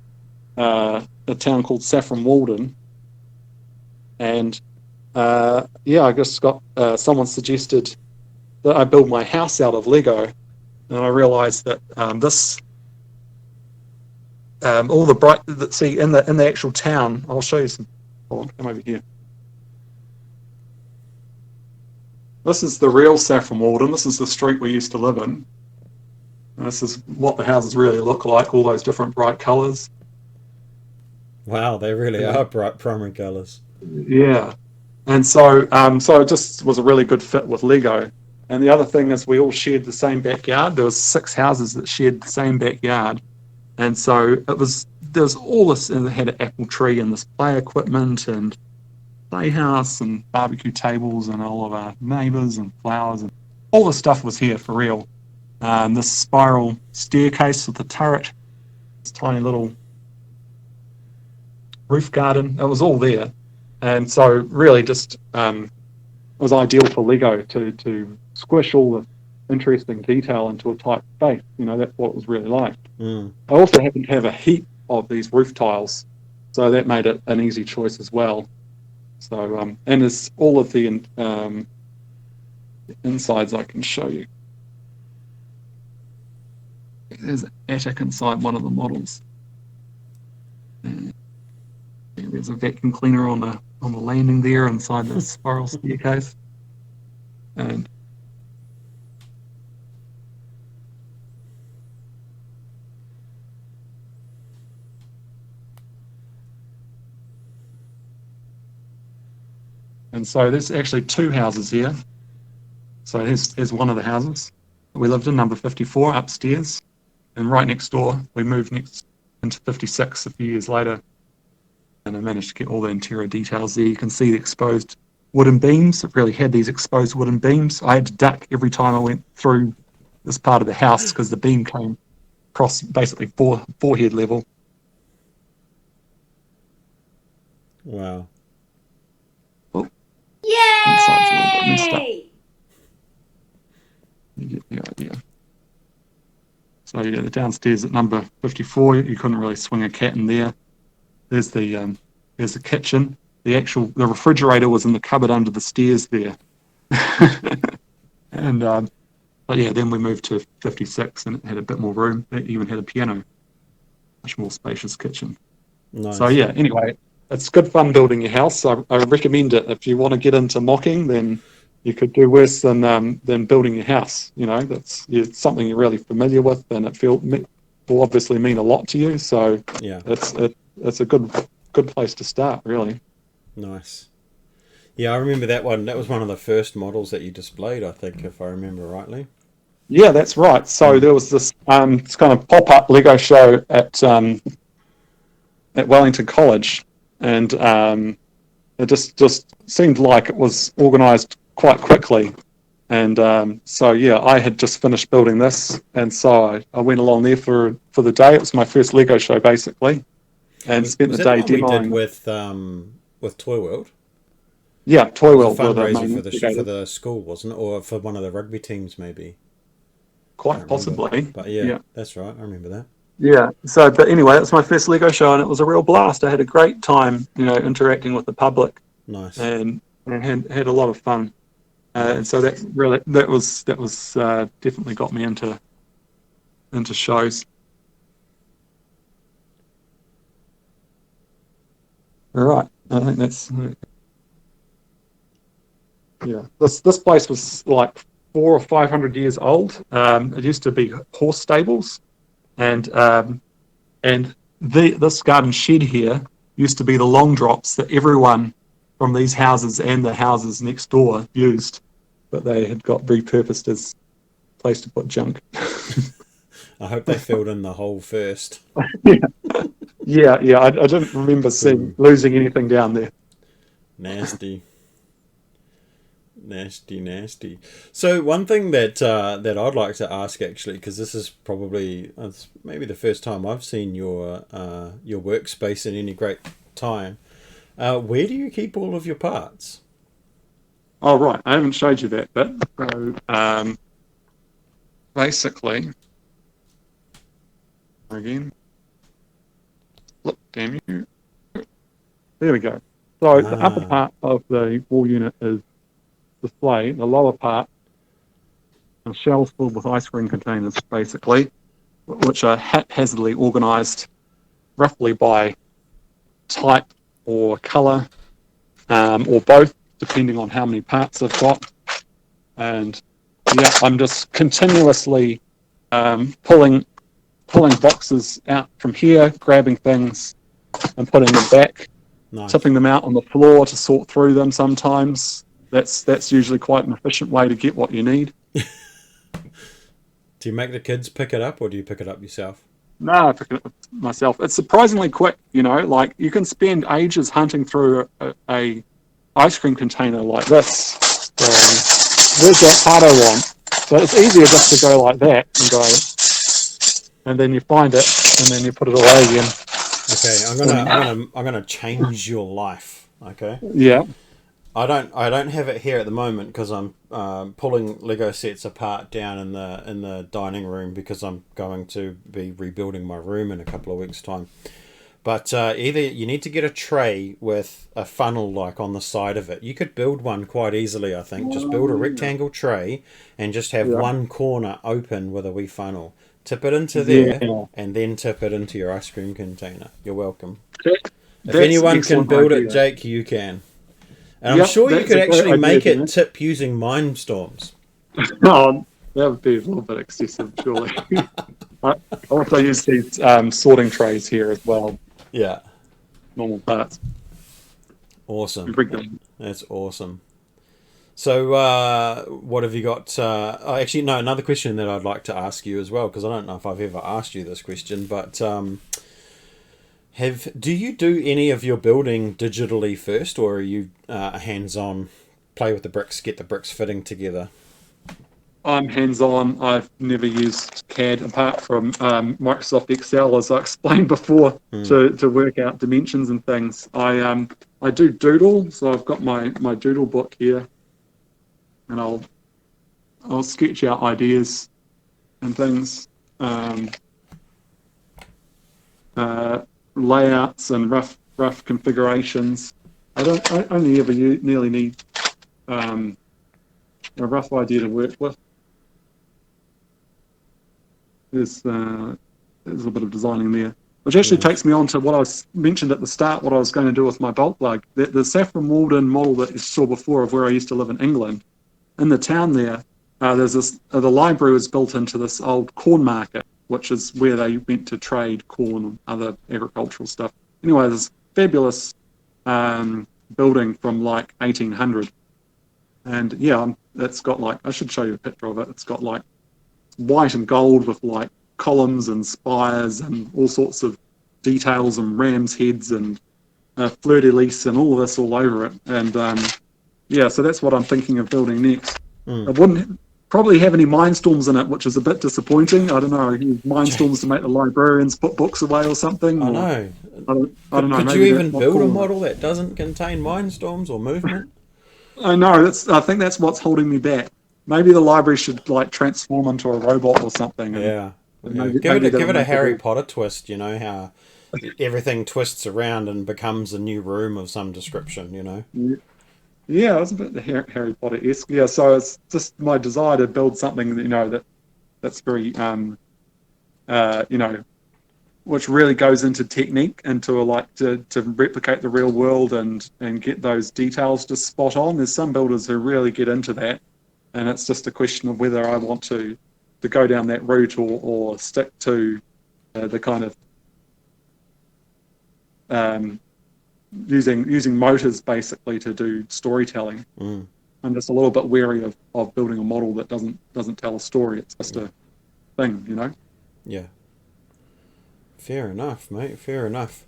[SPEAKER 2] a town called Saffron Walden. And yeah, I just got someone suggested that I build my house out of Lego, and I realised that this all the bright that see in the actual town. I'll show you some. Hold on, come over here. This is the real Saffron Walden. This is the street we used to live in. And this is what the houses really look like. All those different bright colours.
[SPEAKER 1] Wow, they really
[SPEAKER 2] Yeah.
[SPEAKER 1] are bright primary colors.
[SPEAKER 2] Yeah. And so it just was a really good fit with Lego. And the other thing is we all shared the same backyard. There was 6 houses that shared the same backyard. And so there's all this, and it had an apple tree and this play equipment and playhouse and barbecue tables and all of our neighbours and flowers and all the stuff was here for real. This spiral staircase with the turret, this tiny little roof garden, it was all there. And so really just it was ideal for Lego to squish all the interesting detail into a tight space. That's what it was really like.
[SPEAKER 1] Mm.
[SPEAKER 2] I also happen to have a heap of these roof tiles, so that made it an easy choice as well. So, and there's all of the insides I can show you. There's an attic inside one of the models. And there's a vacuum cleaner on the landing there inside the spiral staircase. And so there's actually two houses here. So here's one of the houses we lived in, number 54, upstairs. And right next door, we moved next into 56 a few years later. And I managed to get all the interior details there. You can see the exposed wooden beams. It really had these exposed wooden beams. I had to duck every time I went through this part of the house because the beam came across basically forehead level.
[SPEAKER 1] Wow.
[SPEAKER 2] Oh, inside's a little bit messed up.
[SPEAKER 3] Yay!
[SPEAKER 2] You get the idea. So yeah, the downstairs at number 54, you couldn't really swing a cat in there. There's the kitchen. the refrigerator was in the cupboard under the stairs there. And but yeah, then we moved to 56, and it had a bit more room. It even had a piano, much more spacious kitchen.
[SPEAKER 1] Nice.
[SPEAKER 2] So yeah, anyway, it's good fun building your house. I recommend it. If you want to get into mocking, then you could do worse than building your house. You know, it's something you're really familiar with, and will obviously mean a lot to you. So
[SPEAKER 1] Yeah.
[SPEAKER 2] it's a good place to start, really.
[SPEAKER 1] Nice. Yeah, I remember that one. That was one of the first models that you displayed, I think, if I remember rightly.
[SPEAKER 2] Yeah, that's right. So there was this kind of pop-up Lego show at Wellington College, and it just seemed like it was organised quite quickly. And so yeah, I had just finished building this, and so I went along there for the day. It was my first Lego show, basically, and spent
[SPEAKER 1] Was
[SPEAKER 2] the
[SPEAKER 1] that the
[SPEAKER 2] day
[SPEAKER 1] one we did
[SPEAKER 2] demoing.
[SPEAKER 1] with Toy World?
[SPEAKER 2] Yeah,
[SPEAKER 1] It
[SPEAKER 2] Toy
[SPEAKER 1] was a
[SPEAKER 2] World were the
[SPEAKER 1] fundraiser
[SPEAKER 2] main
[SPEAKER 1] for
[SPEAKER 2] instigators.
[SPEAKER 1] the school, wasn't it, or for one of the rugby teams, maybe?
[SPEAKER 2] Quite
[SPEAKER 1] Can't remember.
[SPEAKER 2] possibly.
[SPEAKER 1] But yeah,
[SPEAKER 2] Yeah.
[SPEAKER 1] that's right. I remember that.
[SPEAKER 2] Yeah. So, but anyway, it was my first Lego show, and it was a real blast. I had a great time, interacting with the public,
[SPEAKER 1] Nice.
[SPEAKER 2] and had a lot of fun. And so
[SPEAKER 1] Nice.
[SPEAKER 2] that was definitely got me into shows. All right. I think that's yeah. This place was like 400 or 500 years old. It used to be horse stables, and this garden shed here used to be the long drops that everyone from these houses and the houses next door used, but they had got repurposed as a place to put junk.
[SPEAKER 1] I hope they filled in the hole first.
[SPEAKER 2] Yeah. I didn't remember losing anything down there.
[SPEAKER 1] Nasty. Nasty. So one thing that I'd like to ask, actually, because this is probably it's maybe the first time I've seen your workspace in any great time. Where do you keep all of your parts?
[SPEAKER 2] Oh, right. I haven't showed you that bit. So basically, again, look, damn you. There we go. So the upper part of the wall unit is display. The lower part are shelves filled with ice cream containers, basically, which are haphazardly organised roughly by type or colour, or both, depending on how many parts I've got. And yeah, I'm just continuously pulling boxes out from here, grabbing things and putting them back,
[SPEAKER 1] Nice.
[SPEAKER 2] tipping them out on the floor to sort through them sometimes. That's usually quite an efficient way to get what you need.
[SPEAKER 1] Do you make the kids pick it up, or do you pick it up yourself?
[SPEAKER 2] No, I pick it up myself. It's surprisingly quick, like you can spend ages hunting through a ice cream container like this. Where's that part I want? So it's easier just to go like that and go, and then you find it, and then you put it away again.
[SPEAKER 1] Okay, I'm gonna change your life. Okay.
[SPEAKER 2] Yeah.
[SPEAKER 1] I don't have it here at the moment because I'm pulling Lego sets apart down in the dining room because I'm going to be rebuilding my room in a couple of weeks' time. But either you need to get a tray with a funnel like on the side of it. You could build one quite easily, I think. Just build a rectangle tray and just have one corner open with a wee funnel. Tip it into there and then tip it into your ice cream container. You're welcome. If anyone can build it, Jake, you can. And I'm sure you could actually make it tip using Mindstorms.
[SPEAKER 2] Oh, that would be a little bit excessive, surely. I also use these sorting trays here as well.
[SPEAKER 1] Yeah.
[SPEAKER 2] Normal parts.
[SPEAKER 1] Awesome. That's awesome. So, what have you got? Actually, no, another question that I'd like to ask you as well, because I don't know if I've ever asked you this question, but do you do any of your building digitally first, or are you hands-on, play with the bricks, get the bricks fitting together?
[SPEAKER 2] I'm hands-on. I've never used CAD apart from Microsoft Excel, as I explained before, to work out dimensions and things. I do doodle, so I've got my doodle book here, and I'll sketch out ideas and things, layouts and rough configurations, I only ever nearly need a rough idea to work with. There's a bit of designing there, which actually
[SPEAKER 1] Nice.
[SPEAKER 2] takes me on to what I mentioned at the start, what I was going to do with my bolt lug. The Saffron Walden model that you saw before of where I used to live in England, in the town there, there's this, the library was built into this old corn market, which is where they went to trade corn and other agricultural stuff. Anyway, this fabulous building from like 1800. And yeah, it's got like, I should show you a picture of it. It's got like white and gold with like columns and spires and all sorts of details and ram's heads and fleur-de-lis and all of this all over it. And yeah, so that's what I'm thinking of building next.
[SPEAKER 1] Mm.
[SPEAKER 2] It wouldn't probably have any mindstorms in it, which is a bit disappointing. I don't know, use mindstorms to make the librarians put books away or something.
[SPEAKER 1] I
[SPEAKER 2] Or,
[SPEAKER 1] know.
[SPEAKER 2] I don't know.
[SPEAKER 1] Could
[SPEAKER 2] Maybe
[SPEAKER 1] you
[SPEAKER 2] that's
[SPEAKER 1] even
[SPEAKER 2] not
[SPEAKER 1] build a
[SPEAKER 2] cool
[SPEAKER 1] model that doesn't contain mindstorms or movement?
[SPEAKER 2] I know. I think that's what's holding me back. Maybe the library should like transform into a robot or something, and
[SPEAKER 1] Yeah. Yeah.
[SPEAKER 2] maybe
[SPEAKER 1] Give
[SPEAKER 2] that'll
[SPEAKER 1] it a
[SPEAKER 2] make it
[SPEAKER 1] Harry
[SPEAKER 2] all.
[SPEAKER 1] Potter twist, you know, how everything twists around and becomes a new room of some description, you know.
[SPEAKER 2] Yeah, it's a bit Harry Potter-esque. Yeah, so it's just my desire to build something that, that's very you know, which really goes into technique, into like to replicate the real world and get those details just spot on. There's some builders who really get into that, and it's just a question of whether I want to go down that route or stick to the kind of um, using motors basically to do storytelling.
[SPEAKER 1] Mm.
[SPEAKER 2] I'm just a little bit wary of building a model that doesn't tell a story. It's just a thing, you know.
[SPEAKER 1] Yeah. Fair enough, mate. Fair enough.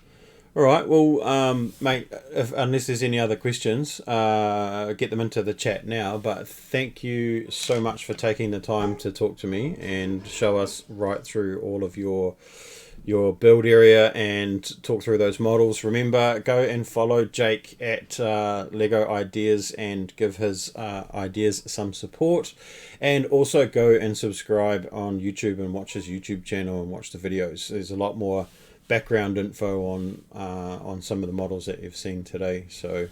[SPEAKER 1] All right. Well, mate, unless there's any other questions, get them into the chat now. But thank you so much for taking the time to talk to me and show us right through all of your build area and talk through those models. Remember, go and follow Jake at Lego Ideas and give his ideas some support. And also go and subscribe on YouTube and watch his YouTube channel and watch the videos. There's a lot more background info on some of the models that you've seen today. So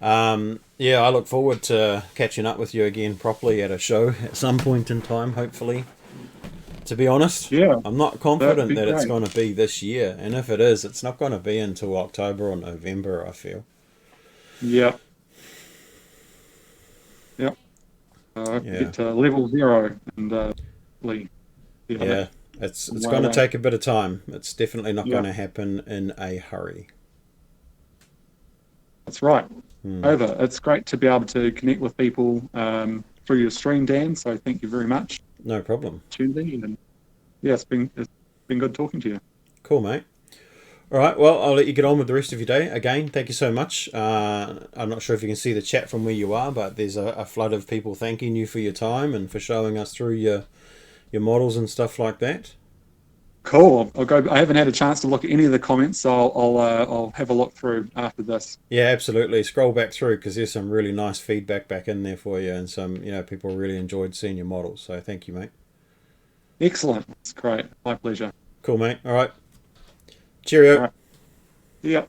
[SPEAKER 1] yeah, I look forward to catching up with you again properly at a show at some point in time, hopefully. To be honest,
[SPEAKER 2] Yeah,
[SPEAKER 1] I'm not
[SPEAKER 2] that'd
[SPEAKER 1] confident
[SPEAKER 2] be
[SPEAKER 1] that it's
[SPEAKER 2] great.
[SPEAKER 1] going to be this year, and if it is, it's not going to be until October or November, I feel.
[SPEAKER 2] Yeah, yeah.
[SPEAKER 1] Yeah,
[SPEAKER 2] Get to level 0 and leave. Yeah,
[SPEAKER 1] yeah,
[SPEAKER 2] that's a
[SPEAKER 1] it's
[SPEAKER 2] way
[SPEAKER 1] going to
[SPEAKER 2] away.
[SPEAKER 1] take a bit of time. It's definitely not going
[SPEAKER 2] Yeah,
[SPEAKER 1] to happen in a hurry.
[SPEAKER 2] that's right.
[SPEAKER 1] Hmm.
[SPEAKER 2] Over. It's great to be able to connect with people through your stream, Dan. So thank you very much.
[SPEAKER 1] No problem.
[SPEAKER 2] Opportunity, and yeah, it's been good talking to you.
[SPEAKER 1] Cool, mate. All right, well, I'll let you get on with the rest of your day. Again, thank you so much. I'm not sure if you can see the chat from where you are, but there's a flood of people thanking you for your time and for showing us through your models and stuff like that.
[SPEAKER 2] Cool. I'll go. I haven't had a chance to look at any of the comments, so I'll have a look through after this.
[SPEAKER 1] Yeah, absolutely. Scroll back through because there's some really nice feedback back in there for you, and some people really enjoyed seeing your models. So thank you, mate.
[SPEAKER 2] Excellent. It's great. My pleasure.
[SPEAKER 1] Cool, mate. All right.
[SPEAKER 2] All
[SPEAKER 1] Cheerio.
[SPEAKER 2] right. Yeah.